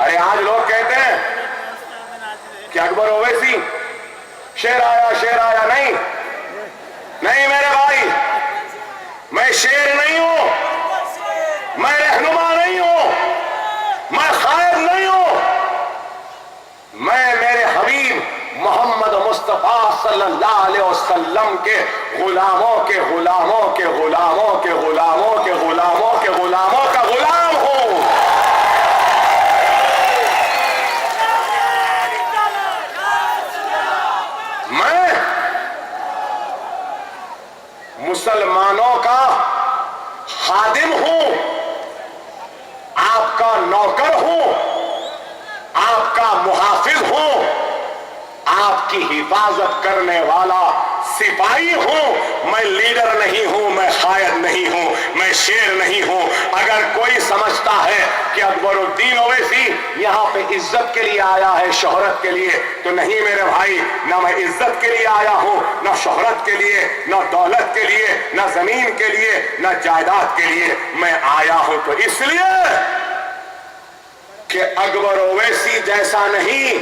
अरे आज लोग कहते हैं कि अकबर ओवैसी शेर आया। नहीं नहीं मेरे भाई, मैं शेर नहीं हूं, मैं रहनुमा नहीं हूं, मैं खायद नहीं हूं, सल्लल्लाहु अलैहि वसल्लम के गुलामों के गुलामों के गुलामों के गुलामों के गुलामों के गुलामों का गुलाम हूं। मैं मुसलमानों का खादिम हूं, आपका नौकर हूं, आपका मुहाफिज हूं, आपकी हिफाजत करने वाला सिपाही हूं। मैं लीडर नहीं हूं, मैं कायद नहीं हूं, मैं शेर नहीं हूं। अगर कोई समझता है कि अकबरुद्दीन ओवैसी यहां पे इज्जत के लिए आया है, शोहरत के लिए, तो नहीं मेरे भाई, ना मैं इज्जत के लिए आया हूं, ना शोहरत के लिए, ना दौलत के लिए, ना जमीन के लिए, ना जायदाद के लिए। मैं आया हूं तो इसलिए कि अकबर ओवैसी जैसा नहीं,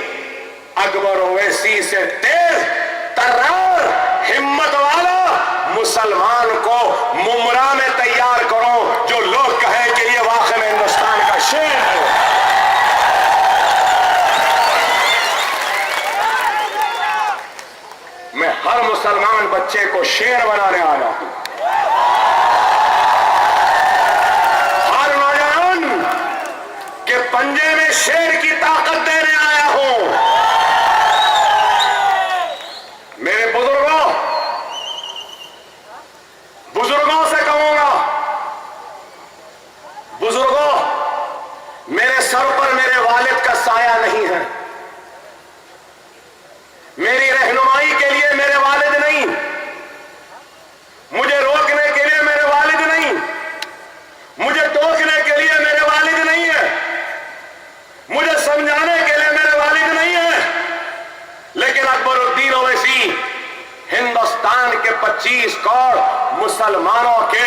अकबर ओवैसी से तेज तर्रार हिम्मत वाला मुसलमान को मुमरा में तैयार करो, जो लोग कहे कि ये वाकई में हिंदुस्तान का शेर है। मैं हर मुसलमान बच्चे को शेर बनाने आया हूं, हर नौजवान के पंजे में शेर की ताकत देने आया हूं। मेरे बुजुर्गों से कहूंगा, बुजुर्गों, मेरे सर पर मेरे वालिद का साया नहीं है, मेरी रहनुमाई के लिए मेरे वालिद नहीं, मुझे रोकने के लिए मेरे वालिद नहीं, मुझे टोकने के लिए मेरे वालिद नहीं है, मुझे समझाने के लिए मेरे वालिद नहीं है। लेकिन अकबरुद्दीन ओवैसी हिंदुस्तान के 25 करोड़ मुसलमानों के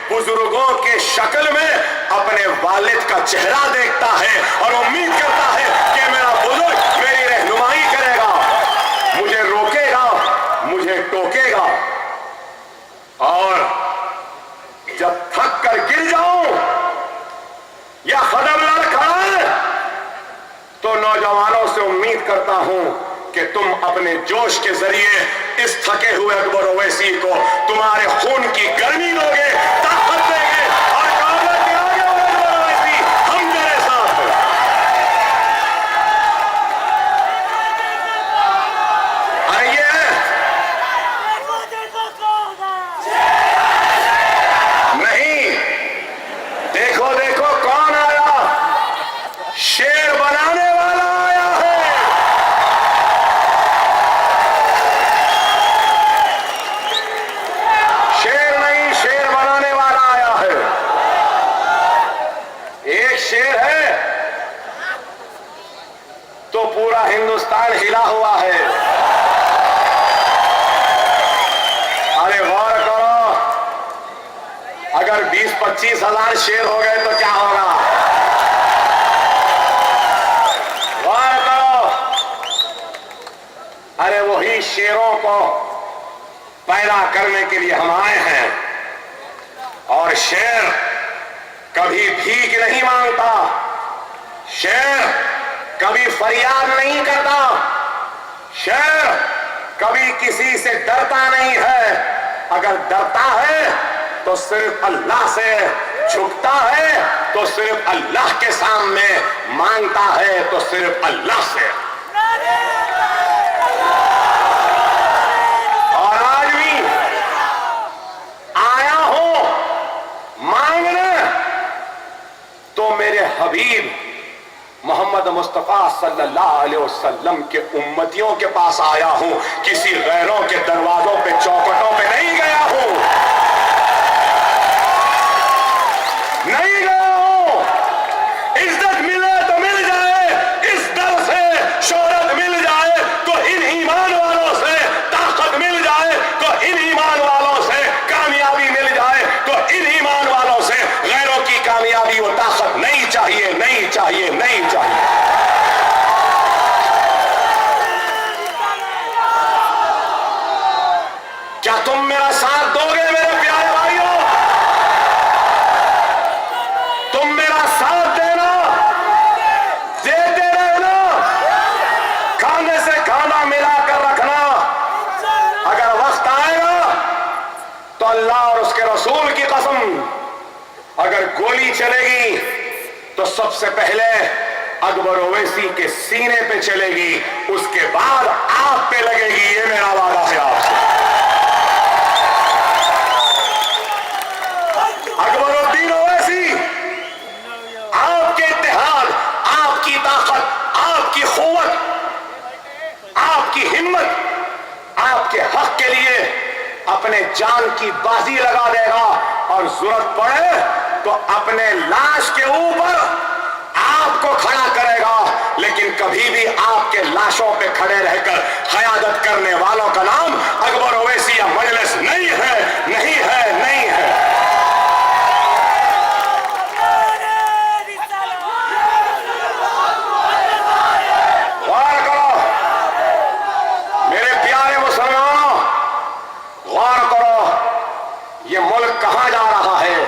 बुजुर्गों के शक्ल में अपने वालिद का चेहरा देखता है और उम्मीद करता है कि मेरा बुजुर्ग मेरी रहनुमाई करेगा, मुझे रोकेगा, मुझे टोकेगा। और जब थक कर गिर जाऊं या कदम लड़ खड़ा है, तो नौजवानों से उम्मीद करता हूं कि तुम अपने जोश के जरिए इस थके हुए अकबर ओवैसी को तुम्हारे खून की गर्मी दोगे, ताकत देंगे और काबिलियत दिलाओगे। अकबर ओवैसी हम तेरे साथ हैं। अरे ये नहीं, देखो देखो कौन आया, शेर बनाने वाला आया है। शेर नहीं, शेर बनाने वाला आया है। एक शेर है तो पूरा हिंदुस्तान हिला हुआ है। अरे गौर करो, अगर 20-25 हजार शेर हो गए तो क्या होगा? गौर करो, अरे वही शेरों को पैदा करने के लिए हम आए हैं। और शेर कभी भीख नहीं मांगता, शेर कभी फरियाद नहीं करता, शेर कभी किसी से डरता नहीं है। अगर डरता है तो सिर्फ अल्लाह से, झुकता है तो सिर्फ अल्लाह के सामने, मांगता है तो सिर्फ अल्लाह से। और आज भी आया हूं मांगने, तो मेरे हबीब मोहम्मद मुस्तफा सल्लल्लाहु अलैहि वसल्लम के उम्मतियों के पास आया हूं, किसी गैरों के दरवाजों पे, चौखटों पे नहीं गया हूं, नहीं गया हूं। इज्जत मिले तो मिल जाए, इस दर से शोहरत मिल जाए तो इन ईमान वालों से, ताकत मिल जाए तो इन ईमान वालों से, कामयाबी मिल जाए तो इन ईमान वालों से। गैरों की कामयाबी वो ताकत नहीं चाहिए, नहीं चाहिए, नहीं चाहिए। क्या उसके रसूल की कसम, अगर गोली चलेगी तो सबसे पहले अकबर ओवैसी के सीने पे चलेगी, उसके बाद आप पे लगेगी। ये मेरा वादा है आपसे। अकबरुद्दीन ओवैसी, आपके इत्तेहाद, आपकी ताकत, आपकी खुव्वत, आपकी हिम्मत, आपके हक के लिए अपने जान की बाजी लगा देगा और जरूरत पड़े तो अपने लाश के ऊपर आपको खड़ा करेगा, लेकिन कभी भी आपके लाशों पे खड़े रहकर क़यादत करने वालों का नाम अकबर ओवैसी या मजलिस नहीं है, नहीं है, नहीं है। गौर करो मेरे प्यारे मुसलमानों, गौर करो, ये मुल्क कहां जा रहा है,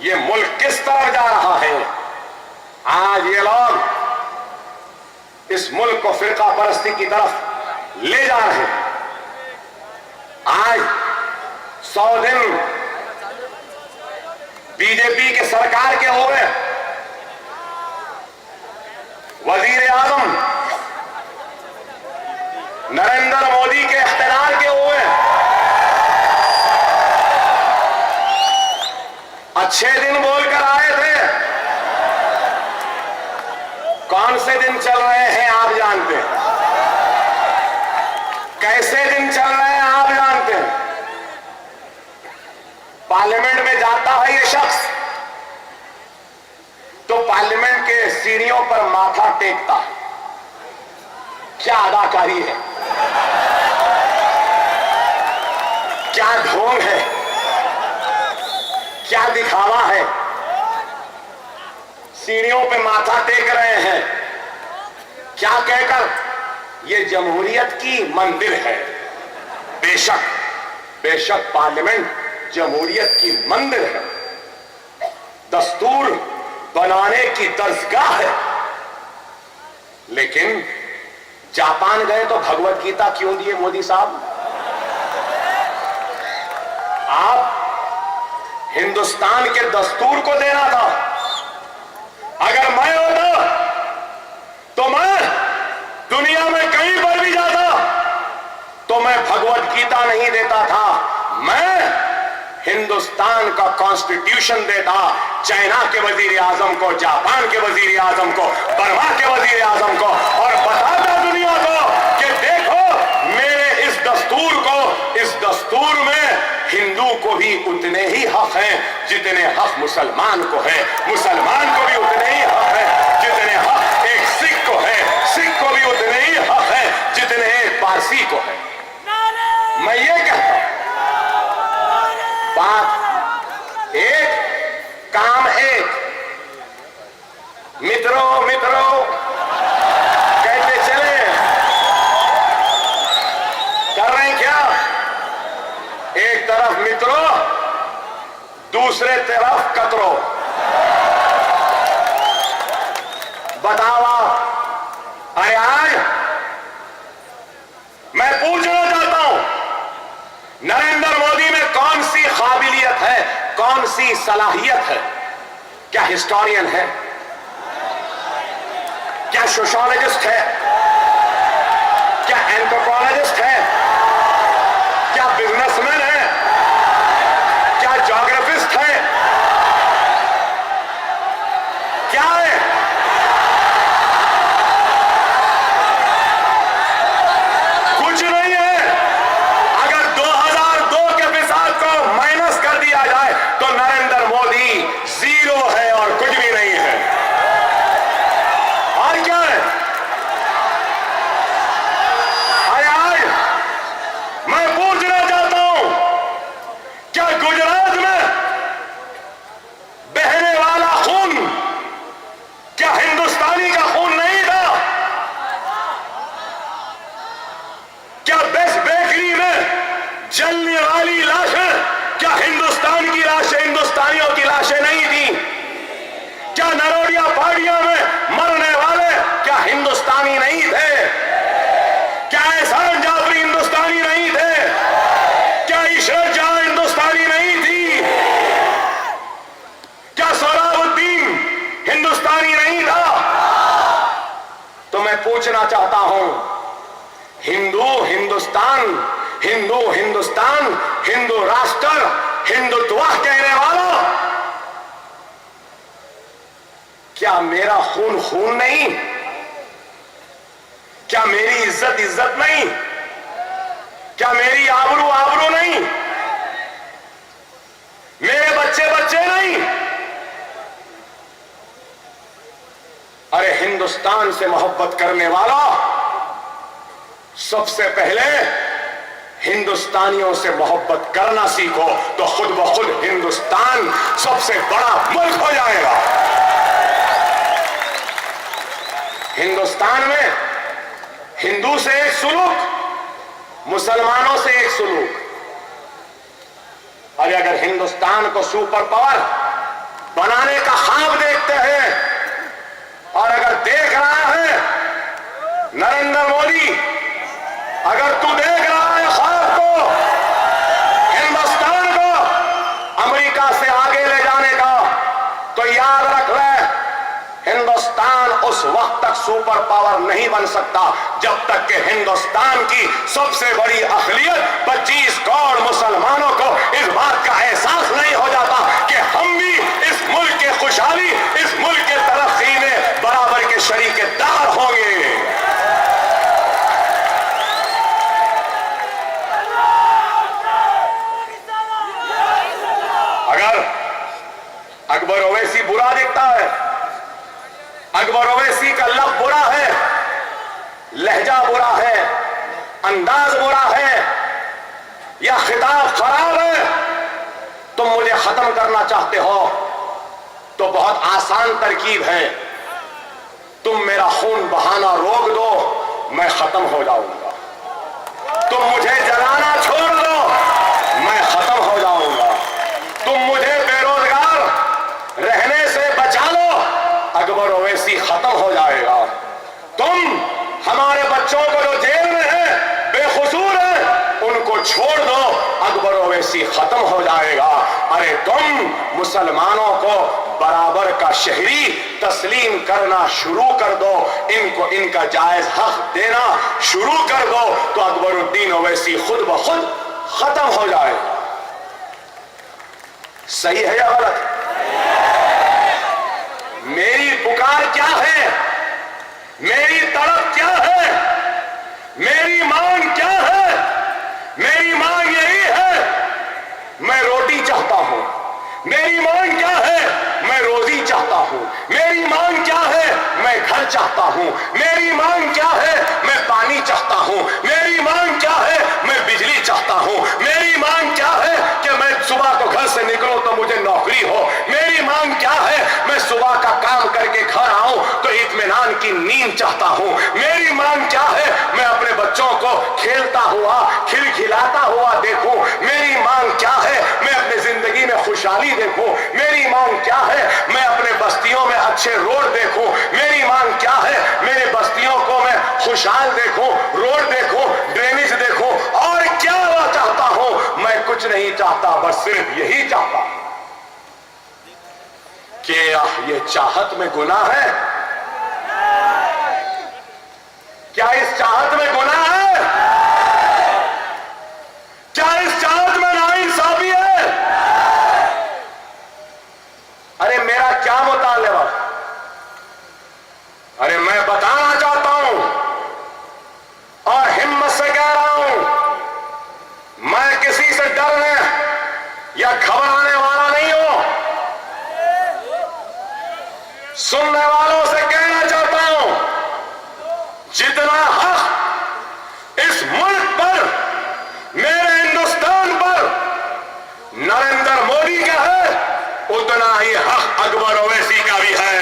ये मुल्क किस तरफ जा रहा है। आज ये लोग इस मुल्क को फिरका परस्ती की तरफ ले जा रहे हैं। आज 100 दिन बीजेपी के सरकार के हो गए, वजीर आजम नरेंद्र मोदी के इख्तियार के हुए, अच्छे दिन बोलकर आए थे। कौन से दिन चल रहे हैं आप जानते हैं, कैसे दिन चल रहे हैं आप जानते हैं। पार्लियामेंट में जाता है ये शख्स तो पार्लियामेंट के सीढ़ियों पर माथा टेकता है। क्या अदाकारी है, क्या ढोंग है, क्या दिखावा है। सीढ़ियों पे माथा टेक रहे हैं, क्या कहकर, ये जमहूरियत की मंदिर है। बेशक बेशक पार्लियामेंट जमहूरियत की मंदिर है, दस्तूर बनाने की दरगाह है, लेकिन जापान गए तो भगवत गीता क्यों दिए मोदी साहब। आप हिंदुस्तान के दस्तूर को देना था। अगर मैं होता तो मैं दुनिया में कहीं पर भी जाता तो मैं भगवत गीता नहीं देता था, मैं हिंदुस्तान का कॉन्स्टिट्यूशन देता। चाइना के वजीर आजम को, जापान के वजीर आजम को, बर्मा के वजीर आजम को, और बताता दुनिया को कि देखो मेरे इस दस्तूर में हिंदू को भी उतने ही हक हैं जितने हक मुसलमान को है, मुसलमान को भी उतने ही हक है जितने हक एक सिख को है, सिख को भी उतने ही हक है जितने एक पारसी को है। मैं ये कहता हूं, बात एक, काम एक। मित्रों मित्रों कहते चले, कर रहे हैं क्या। एक तरफ मित्रों, दूसरे तरफ कतरो। बतावा, अरे आज मैं पूछना चाहता हूं, नरेंद्र मोदी में कौन सी काबिलियत है, कौन सी सलाहियत है। क्या हिस्टोरियन है, क्या सोशियोलॉजिस्ट है, क्या एंथ्रोपोलॉजिस्ट है, क्या बिजनेसमैन है, क्या ज्योग्राफिस्ट है, क्या है। कुछ नहीं है। अगर 2002 के फिसाद को माइनस कर दिया जाए तो नरेंद्र मोदी जीरो है और कुछ भी नहीं है। और क्या है। अरे आज मैं पूछना चाहता हूं, क्या गुजरात में बहने वाला खून क्या हिंदुस्तानी का खून नहीं था। क्या बेस्ट बेकरी में जलने वाली लाशें क्या हिंदुस्तान की लाशें, हिंदुस्तानियों की लाशें नहीं थी। क्या नरोडिया पहाड़ियों में मरने वाले क्या हिंदुस्तानी नहीं थे। क्या एहसान जाफरी हिंदुस्तानी नहीं थे। क्या इशरत जहां हिंदुस्तानी नहीं थी। पूछना चाहता हूं, हिंदू हिंदुस्तान, हिंदू हिंदुस्तान, हिंदू राष्ट्र, हिंदुत्व कहने वालों, क्या मेरा खून खून नहीं? क्या मेरी इज्जत इज्जत नहीं? क्या मेरी आबरू आबरू नहीं? मेरे बच्चे बच्चे नहीं? अरे हिंदुस्तान से मोहब्बत करने वाला, सबसे पहले हिंदुस्तानियों से मोहब्बत करना सीखो, तो खुद ब खुद हिंदुस्तान सबसे बड़ा मुल्क हो जाएगा। हिंदुस्तान में हिंदू से एक सुलूक, मुसलमानों से एक सुलूक। और अगर हिंदुस्तान को सुपर पावर बनाने का ख्वाब देखते हैं, और अगर देख रहा है नरेंद्र मोदी, अगर तू देख रहा है ख्वाब को, हिंदुस्तान को अमेरिका से आगे ले जाने का, तो याद रख ले, हिंदुस्तान उस वक्त तक सुपर पावर नहीं बन सकता जब तक कि हिंदुस्तान की सबसे बड़ी अक़लियत 25 करोड़ मुसलमानों को इस बात का एहसास नहीं हो जाता कि हम भी इस मुल्क की खुशहाली, इस मुल्क की तरक्की में बराबर के शरीकेदार होंगे। अगर अकबर ओवैसी बुरा दिखता है, अकबर ओवैसी का लफ्ज़ बुरा है, लहजा बुरा है, अंदाज बुरा है, या खिताब खराब है, तुम मुझे खत्म करना चाहते हो, तो बहुत आसान तरकीब है। तुम मेरा खून बहाना रोक दो, मैं खत्म हो जाऊंगा। तुम मुझे जलाना छोड़ दो, मैं खत्म हो जाऊंगा। तुम मुझे बेरोजगार रहने से बचा लो, अकबर ओवैसी खत्म हो जाएगा। तुम हमारे बच्चों को जो जेल में है, बेकसूर है, उनको छोड़ दो, अकबर ओवैसी खत्म हो जाएगा। अरे तुम मुसलमानों को बराबर का शहरी तस्लीम करना शुरू कर दो, इनको इनका जायज हक देना शुरू कर दो, तो अकबरुद्दीन ओवैसी खुद ब खुद खत्म हो जाएगा। सही है या गलत? मेरी पुकार क्या है? मेरी तड़प क्या है? मेरी मांग क्या है? मेरी मांग यही है, मैं रोटी चाहता हूं। मेरी मांग क्या है? मैं रोजी चाहता हूं। मेरी मांग क्या है? मैं घर चाहता हूं। मेरी मांग क्या है? मैं पानी चाहता हूं। मेरी मांग क्या है? मैं बिजली चाहता हूं। मेरी मांग क्या है कि मैं सुबह को घर से निकलूं तो मुझे नौकरी हो। मेरी मांग क्या है? मैं सुबह का काम करके घर आऊं तो इत्मीनान की नींद चाहता हूं। मेरी मांग क्या है? मैं अपने बच्चों को खेलता हुआ, खिलखिलाता हुआ देखूं। मेरी मांग क्या है? मैं अपनी जिंदगी में खुशहाली देखूं। मेरी मांग क्या है? मैं अपने बस्तियों में अच्छे रोड देखूं। मेरी मांग क्या है? मेरे बस्तियों को मैं खुशहाल देखूं, रोड देखूं, ड्रेनेज देखूं। और क्या चाहता हूं? मैं कुछ नहीं चाहता, बस सिर्फ यही चाहता हूं कि ये चाहत में गुनाह है? क्या इस चाहत में गुनाह है? क्या इस चाहत में नाइंसाफी है? अरे मेरा क्या मुतालिबा? अरे मैं बताना चाहता हूं और हिम्मत से कह रहा हूं, मैं किसी से डरने या घबराने वाला नहीं हूं। सुनने वालों से कहना चाहता हूं, जितना हक इस मुल्क पर, मेरे हिंदुस्तान पर नरेंद्र मोदी का है, उतना ही हक अकबर ओवैसी का भी है।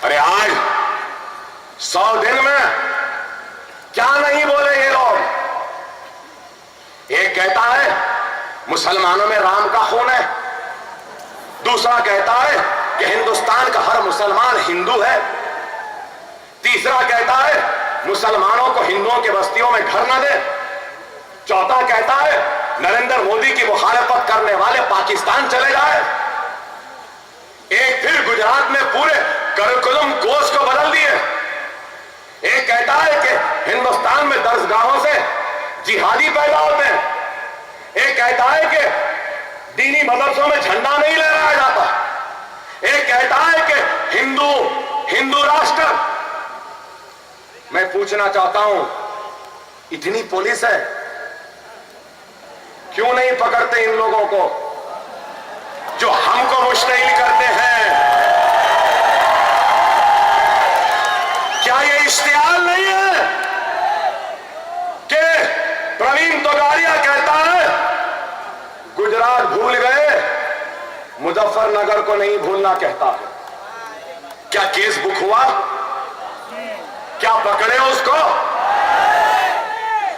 अरे आज 100 दिन में क्या नहीं बोले ये लोग। एक कहता है मुसलमानों में राम का खून है, दूसरा कहता है कि हिंदुस्तान का हर मुसलमान हिंदू है, तीसरा कहता है मुसलमानों को हिंदुओं की बस्तियों में घर न दे, चौथा कहता है नरेंद्र मोदी की मुखालफत करने वाले पाकिस्तान चले जाए। एक फिर गुजरात में पूरे करिकुलम कोर्स को बदल दिए। एक कहता है कि हिंदुस्तान में दरसगाहों से जिहादी पैदा होते हैं। एक कहता है कि दीनी मदरसों में झंडा नहीं लहराया जाता। एक कहता है कि हिंदू राष्ट्र। मैं पूछना चाहता हूं, इतनी पुलिस है, क्यों नहीं पकड़ते इन लोगों को जो हमको मुश्तइल करते हैं? क्या ये इश्तिहाल नहीं है कि प्रवीण तोगाड़िया कहता है गुजरात भूल गए, मुजफ्फरनगर को नहीं भूलना कहता है? क्या केस बुक हुआ? क्या पकड़े उसको?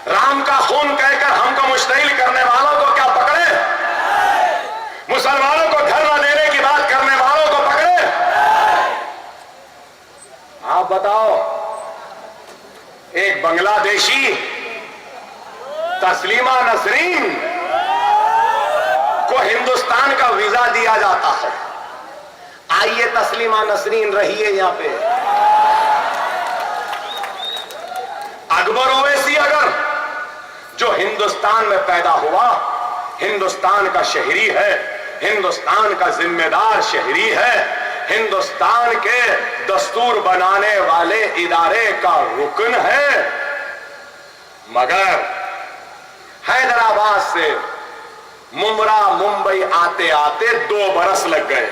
राम का खून कहकर हमको मुश्तइल करने वालों को क्या पकड़े? मुसलमानों को घर न देने की बात करने वालों को पकड़े? आप बताओ, एक बांग्लादेशी तस्लीमा नसरीन को हिंदुस्तान का वीजा दिया जाता है। आइए तस्लीमा नसरीन रहिए यहां पे। अकबर ओवैसी अगर जो हिंदुस्तान में पैदा हुआ, हिंदुस्तान का शहरी है, हिंदुस्तान का जिम्मेदार शहरी है, हिंदुस्तान के दस्तूर बनाने वाले इदारे का रुकन है, मगर हैदराबाद से मुमरा मुंबई आते आते 2 बरस लग गए।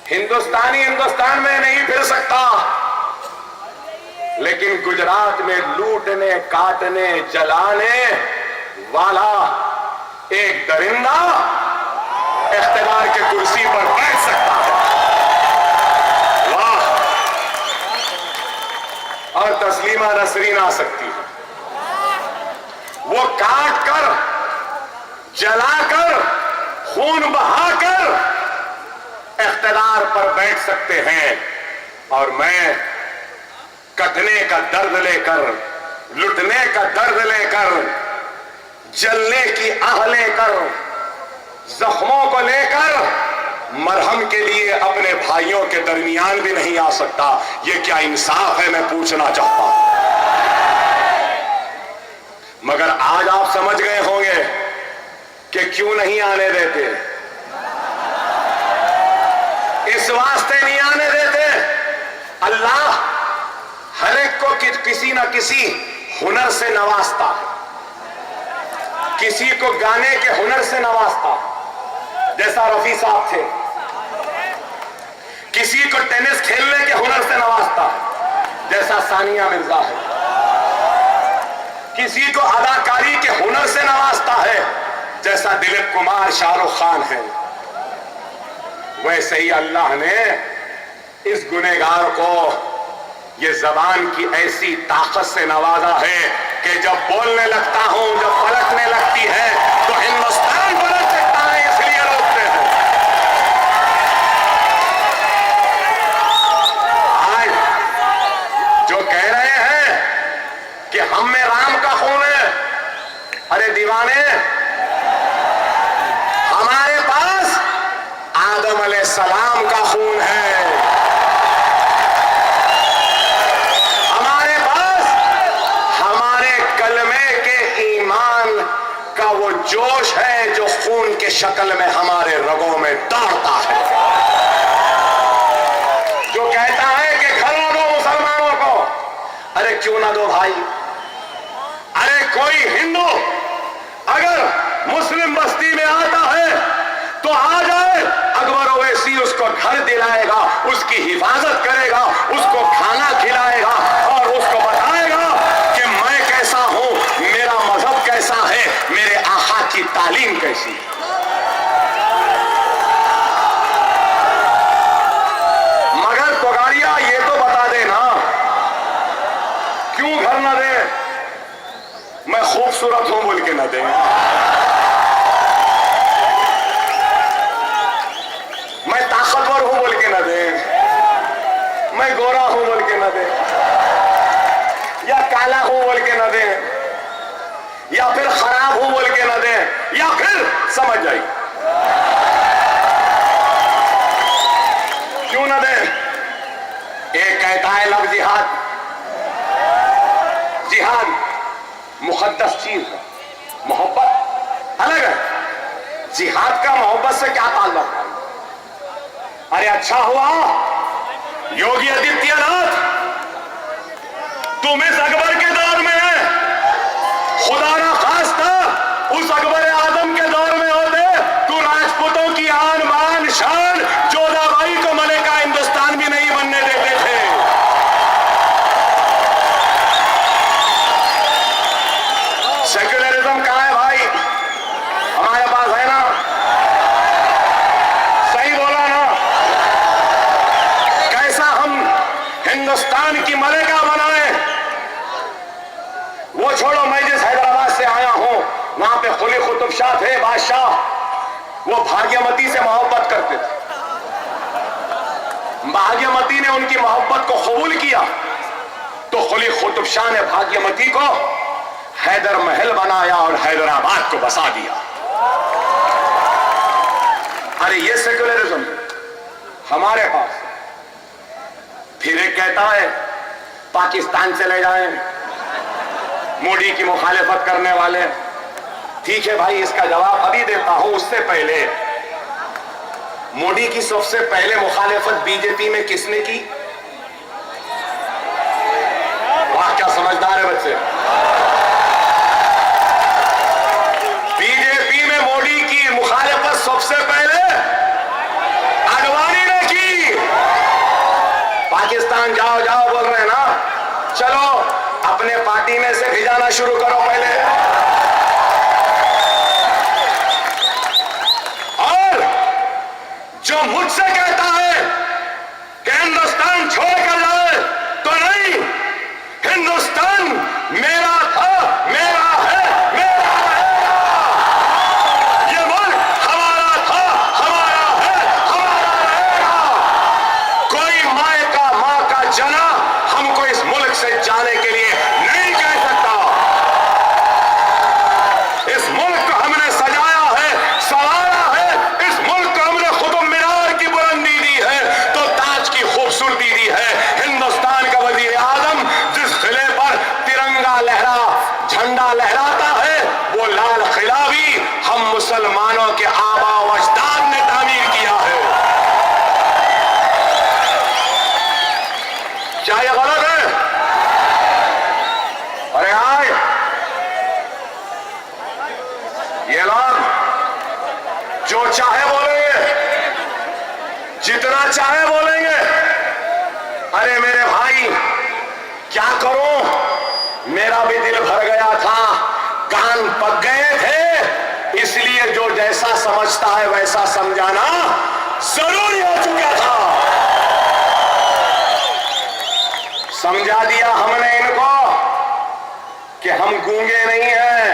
हिंदुस्तानी हिंदुस्तान में नहीं फिर सकता, लेकिन गुजरात में लूटने काटने जलाने वाला एक दरिंदा इख्तियार के कुर्सी पर बैठ सकता है। वाह! और तस्लीमा नसरीन आ सकती है। वो काट कर, जलाकर, खून बहाकर इख्तियार पर बैठ सकते हैं, और मैं कटने का दर्द लेकर, लुटने का दर्द लेकर, जलने की आह लेकर, जख्मों को लेकर मरहम के लिए अपने भाइयों के दरमियान भी नहीं आ सकता। यह क्या इंसाफ है, मैं पूछना चाहता हूं। मगर आज आप समझ गए होंगे कि क्यों नहीं आने देते। इस वास्ते नहीं आने देते, अल्लाह हर एक को किसी ना किसी हुनर से नवाजता है। किसी को गाने के हुनर से नवाजता, जैसा रफी साहब थे। किसी को टेनिस खेलने के हुनर से नवाजता, जैसा सानिया मिर्जा है। किसी को अदाकारी के हुनर से नवाजता है, जैसा दिलीप कुमार, शाहरुख खान है। वैसे ही अल्लाह ने इस गुनहगार को ये जबान की ऐसी ताकत से नवाजा है कि जब बोलने लगता हूं, जब पलटने लगती है, तो हिंदुस्तान पलट सकता है, इसलिए रोकते हैं। आज जो कह रहे हैं कि हम में राम का खून है, अरे दीवाने, हमारे पास आदम अलैहिस्सलाम का खून है। वो जोश है जो खून के शक्ल में हमारे रगों में दौड़ता है, जो कहता है कि घर ना दो मुसलमानों को। अरे क्यों ना दो भाई? अरे कोई हिंदू अगर मुस्लिम बस्ती में आता है तो आ जाए, अकबर ओवैसी उसको घर दिलाएगा, उसकी हिफाजत करेगा, उसको खाना खिलाएगा और उसको बताएगा कि मैं कैसा हूं, मेरा मजहब कैसा है, मेरे आका की तालीम कैसी है। मगर तोगाड़िया ये तो बता देना, क्यों घर न दे? मैं खूबसूरत हूं बोल के न दे, मैं ताकतवर हूं बोल के न दे, मैं गोरा हूं बोल के न दे, या काला हूं बोल के न दे, या फिर खराब हूं बोल के न दे, या फिर समझ जाइए आई लव जिहाद। जिहाद मुकद्दस चीज है, मोहब्बत अलग है। जिहाद का मोहब्बत से क्या ताल्लुक है? अरे अच्छा हुआ योगी आदित्यनाथ तुम इस अकबर के दौर में है, खुदा ना खास्ता उस अकबर आजम के दौर में होते तो राजपूतों की आन बान शान जोधाबाई को मलिका हिंदुस्तान भी नहीं बनने देते थे। सेक्युलरिज्म कहां है भाई? हमारे पास है ना? सही बोला ना? कैसा हम हिंदुस्तान की मलिका बनाए? वो छोड़ो, मैं जिस हैदराबाद से आया हूं वहां पे कुली कुतुब शाह थे बादशाह, वो भाग्यमती से मोहब्बत करते थे। भाग्यमती ने उनकी मोहब्बत को कबूल किया तो कुली कुतुब शाह ने भाग्यमती को हैदर महल बनाया और हैदराबाद को बसा दिया। अरे ये सेक्युलरिज्म हमारे पास। फिर एक कहता है पाकिस्तान चले जाएं, मोदी की मुखालिफत करने वाले। ठीक है भाई, इसका जवाब अभी देता हूं। उससे पहले मोदी की सबसे पहले मुखालिफत बीजेपी में किसने की? वाह क्या समझदार है बच्चे। बीजेपी में मोदी की मुखालिफत सबसे पहले आडवाणी ने की। पाकिस्तान जाओ जाओ बोल रहे हैं ना, चलो अपने पार्टी में से भिजाना शुरू करो पहले। और जो मुझसे कहता है कि हिंदुस्तान छोड़कर जाए, तो नहीं, हिंदुस्तान मेरा था, मेरा है, मेरा रहेगा। ये मुल्क हमारा था, हमारा है, हमारा रहेगा। कोई माँ का जना हमको इस मुल्क से जाने के लिए नहीं कह सकता। इस मुल्क को हमने सजाया है, संवारा है। इस मुल्क को हमने कुतुब मीनार की बुलंदी दी है तो ताज की खूबसूरती दी है। हिंदुस्तान का वजीर आजम जिस किले पर तिरंगा झंडा लहराता है, वो लाल किला भी हम मुसलमानों के आबा व अजदाद ने तामीर किया है। क्या ये गलत है? अरे आए ये लोग जो चाहे बोलेंगे, जितना चाहे बोलेंगे। अरे मेरे भाई क्या करूं, मेरा भी दिल भर गया था, कान पक गए थे, इसलिए जो जैसा समझता है वैसा समझाना जरूरी हो चुका था। समझा दिया हमने इनको कि हम गूंगे नहीं हैं,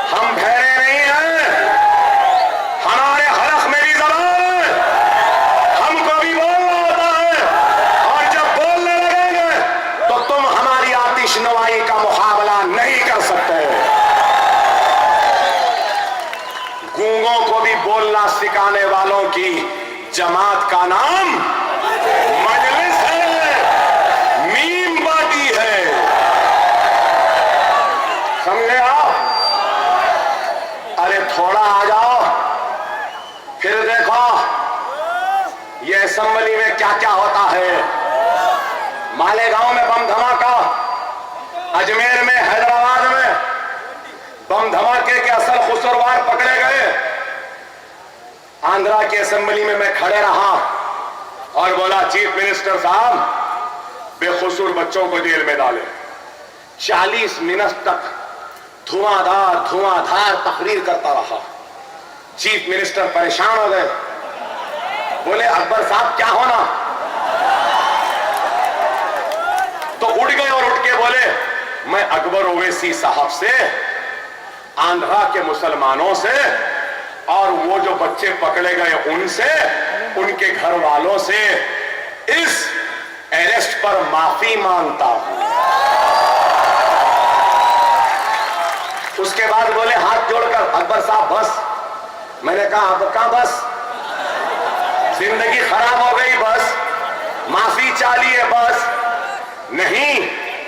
हम बहरे नहीं हैं, हमारे हलक में भी ज़बान है, हमको भी बोलना होता है। और जब बोलने लगेंगे तो तुम हमारी आतिश नवाई का मुकाबला नहीं कर सकते। गूंगों को भी बोलना सिखाने वालों की जमात का नाम मजलिस है, मीम पार्टी है। समझे आप? अरे थोड़ा आ जाओ, फिर देखो ये असेंबली में क्या क्या होता है। मालेगांव में बम धमाका, अजमेर में, हैदराबाद में बम धमाके के असल खुसरवार पकड़े गए। आंध्रा की असेंबली में मैं खड़े रहा और बोला, चीफ मिनिस्टर साहब बेकसूर बच्चों को जेल में डाले। 40 मिनट तक धुआंधार तकरीर करता रहा। चीफ मिनिस्टर परेशान हो गए, बोले अकबर साहब क्या होना? तो उठ गए और उठ के बोले, मैं अकबर ओवैसी साहब से, आंध्रा के मुसलमानों से और वो जो बच्चे पकड़े गए उनसे, उनके घर वालों से इस अरेस्ट पर माफी मांगता हूं। उसके बाद बोले हाथ जोड़कर, अकबर साहब बस। मैंने कहा अब कहां बस, जिंदगी खराब हो गई बस। माफी चाहिए बस नहीं,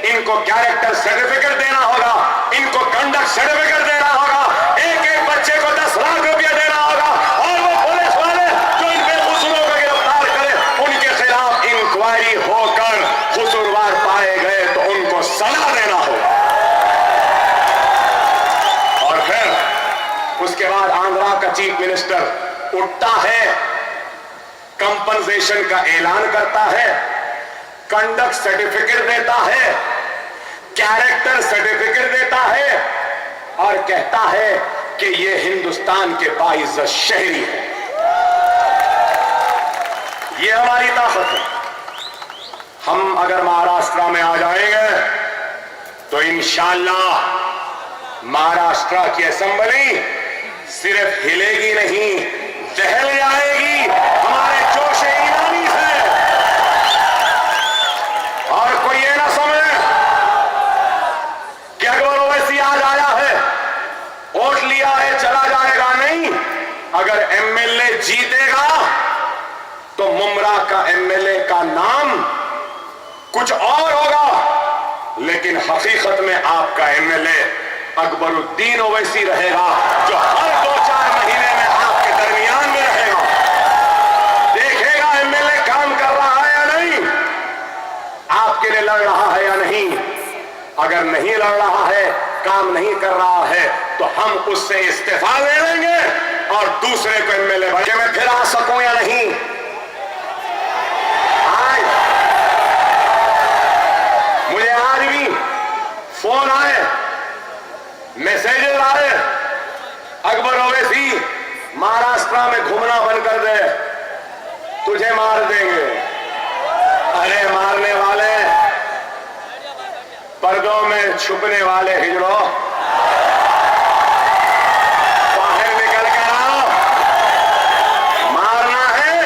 इनको कैरेक्टर सर्टिफिकेट देना होगा, इनको कंडक्ट सर्टिफिकेट देना होगा, एक एक बच्चे को 10 लाख रुपया देना होगा, और वो पुलिस वाले जो इन बेकसूरों को गिरफ्तार करे उनके खिलाफ इंक्वायरी होकर कसूरवार पाए गए तो उनको सजा देना होगा। और फिर उसके बाद आंध्रा का चीफ मिनिस्टर उठता है, कंपनसेशन का ऐलान करता है, कंडक्ट सर्टिफिकेट देता है, कैरेक्टर सर्टिफिकेट देता है और कहता है कि ये हिंदुस्तान के बाइज्जत शहरी है। ये हमारी ताकत है। हम अगर महाराष्ट्र में आ जाएंगे तो इंशाअल्लाह महाराष्ट्र की असेंबली सिर्फ हिलेगी नहीं, दहल जाएगी हमारे जोश ईरानी से। और कोई ये ना समझे कि अकबर ओवैसी आज आया है, वोट लिया है, चला जाएगा। नहीं, अगर एमएलए जीतेगा तो मुमरा का एमएलए का नाम कुछ और होगा, लेकिन हकीकत में आपका एमएलए अकबरुद्दीन ओवैसी रहेगा, जो हर 2-4 महीने में आपके दरमियान में रहेगा। देखेगा एमएलए काम कर रहा है या नहीं, आपके लिए लड़ रहा है या नहीं। अगर नहीं लड़ रहा है, काम नहीं कर रहा है, तो हम उससे इस्तीफा ले लेंगे और दूसरे को एमएलए बना के मैं फिर आ सकूं या नहीं। मुझे आज भी फोन आए, मैसेजेस आए, अकबर ओवैसी महाराष्ट्र में घूमना बंद कर दे, तुझे मार देंगे। अरे मारने वाले, पर्दों में छुपने वाले हिजड़ो, बाहर निकल कर आओ। मारना है,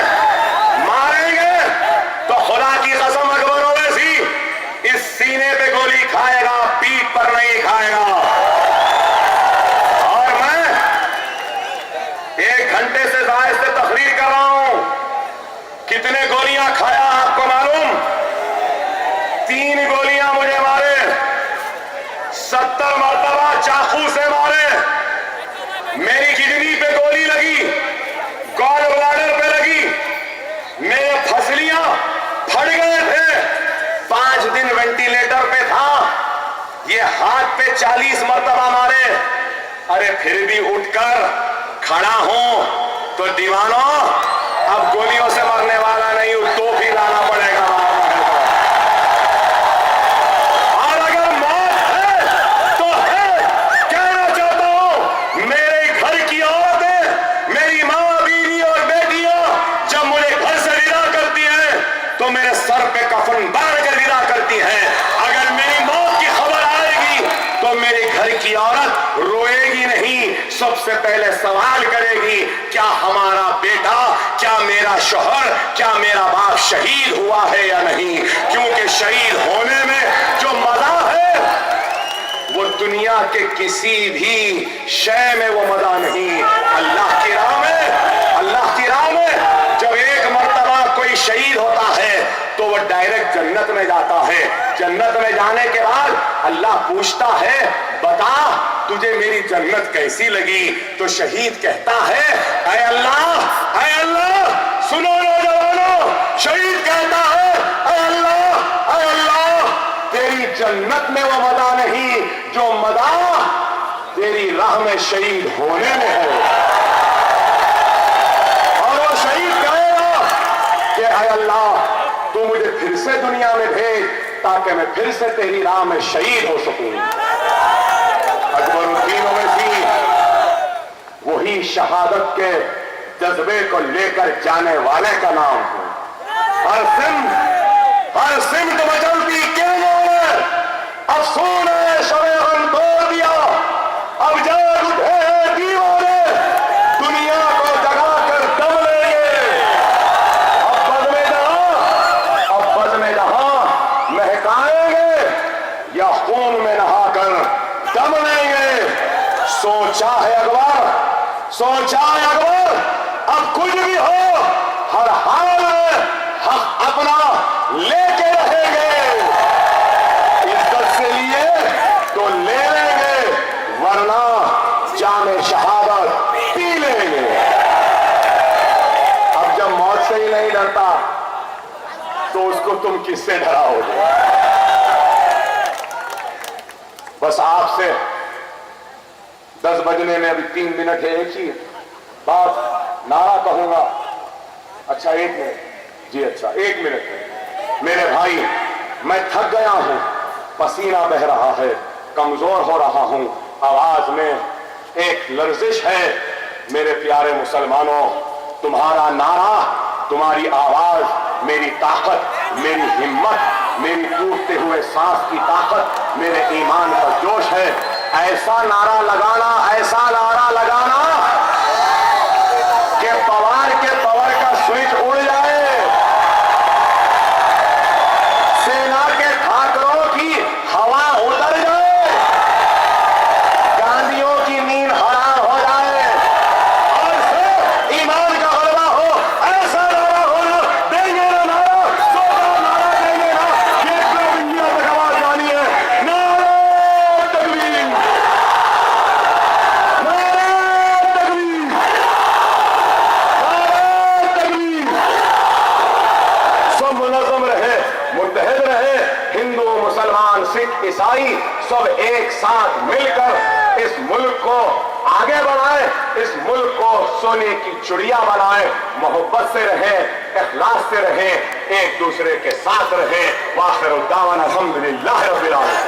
मारेंगे तो खुदा की कसम अकबर ओवैसी इस सीने पे गोली खाएगा, पीठ पर नहीं खाएगा। और मैं 1 घंटे से जायद से तकरीर कर रहा हूं। कितने गोलियां खाया आपको मालूम? 3 गोलियां मुझे मारे, 70 मरतबा चाकू से मारे, मेरी किडनी पे गोली लगी, गॉल ब्लैडर पे लगी, मेरे फसलियां फट गए थे, 5 दिन वेंटिलेटर पे था, ये हाथ पे 40 मरतबा मारे। अरे फिर भी उठकर खड़ा हूं तो दीवानों, अब गोलियों से मरने वाला नहीं, तो भी लाना पड़ेगा। और अगर मौत है तो है। कहना चाहता हूं, मेरे घर की औरतें, मेरी मां, बीवी और बेटियां जब मुझे घर से विदा करती हैं तो मेरे सर पे कफन बांध कर विदा करती हैं। अगर मेरी मौत की खबर आएगी तो मेरे घर की औरत रोएगी नहीं, सबसे पहले सवाल करेगी, क्या हमारा बेटा, क्या मेरा शौहर, क्या मेरा बाप शहीद हुआ है या नहीं। क्योंकि शहीद होने में जो मजा है वो दुनिया के किसी भी शय में वो मजा नहीं। अल्लाह की राह में, अल्लाह की राह में जब एक मर्तबा कोई शहीद होता है तो वो डायरेक्ट जन्नत में जाता है। जन्नत में जाने के बाद अल्लाह पूछता है, बता तुझे मेरी जन्नत कैसी लगी। तो शहीद कहता है, ऐ अल्लाह, ऐ अल्लाह, सुनो नौजवानों। शहीद कहता है, ऐ अल्लाह, ऐ अल्लाह, तेरी जन्नत में वो मजा नहीं जो मजा तेरी राह में शहीद होने में है। और वो शहीद कहेगा कि ऐ अल्लाह, तू मुझे फिर से दुनिया में भेज ताकि मैं फिर से तेरी राह में शहीद हो सकूं। अकबरुद्दीन ओवैसी वही शहादत के जज्बे को लेकर जाने वाले का नाम है। हर सिमत मचलती क्यों है, अफसून है शबे गम तोड़ दिया, अब जाग उठे हैं दीवाने, दुनिया को जगा कर दम लेंगे। अब बद में जहां महकाएंगे या खून में नहाकर दम लेंगे। सोचा है अकबर, सोचा है अकबर, अब कुछ भी हो हर हाल में हक अपना लेके रहेंगे। इज्जत से लिए तो ले लेंगे, वरना जामे शहादत पी लेंगे। अब जब मौत से ही नहीं डरता तो उसको तुम किससे डराओगे? बस आपसे 10 बजने में अभी 3 मिनट है, एक ही बात नारा कहूंगा। अच्छा 1 मिनट जी, अच्छा 1 मिनट है। मेरे भाई, मैं थक गया हूं, पसीना बह रहा है, कमजोर हो रहा हूं, आवाज में एक लर्जिश है। मेरे प्यारे मुसलमानों, तुम्हारा नारा, तुम्हारी आवाज मेरी ताकत, मेरी हिम्मत, मेरी टूटते हुए सांस की ताकत, मेरे ईमान का जोश है। ऐसा नारा लगाना, ऐसा नारा लगाना कि पवार के पावर का स्विच उड़ जाए, सेना के ठाकरों की हवा उतर जाए, गांधियों की नींद हराम हो जाए और सिर्फ ईमान का गलबा हो। ऐसा नारा होना देंगे ना, नारा सोचा नारा देंगे ना। ये क्लब इंडिया तक आवाज जानी है। नारे तकबीर, नारे तकबीर, नारे तकबीर। सब मुनज़्ज़म रहे, मुत्तहिद रहे, हिंदू मुसलमान सिख ईसाई सब एक साथ मिलकर इस मुल्क को आगे बढ़ाए, इस मुल्क को सोने की चिड़िया बनाए, मोहब्बत से रहे, इखलास से रहे, एक दूसरे के साथ रहे। वाखिर दावाना अल्हम्दुलिल्लाह रब्बिल आलमीन।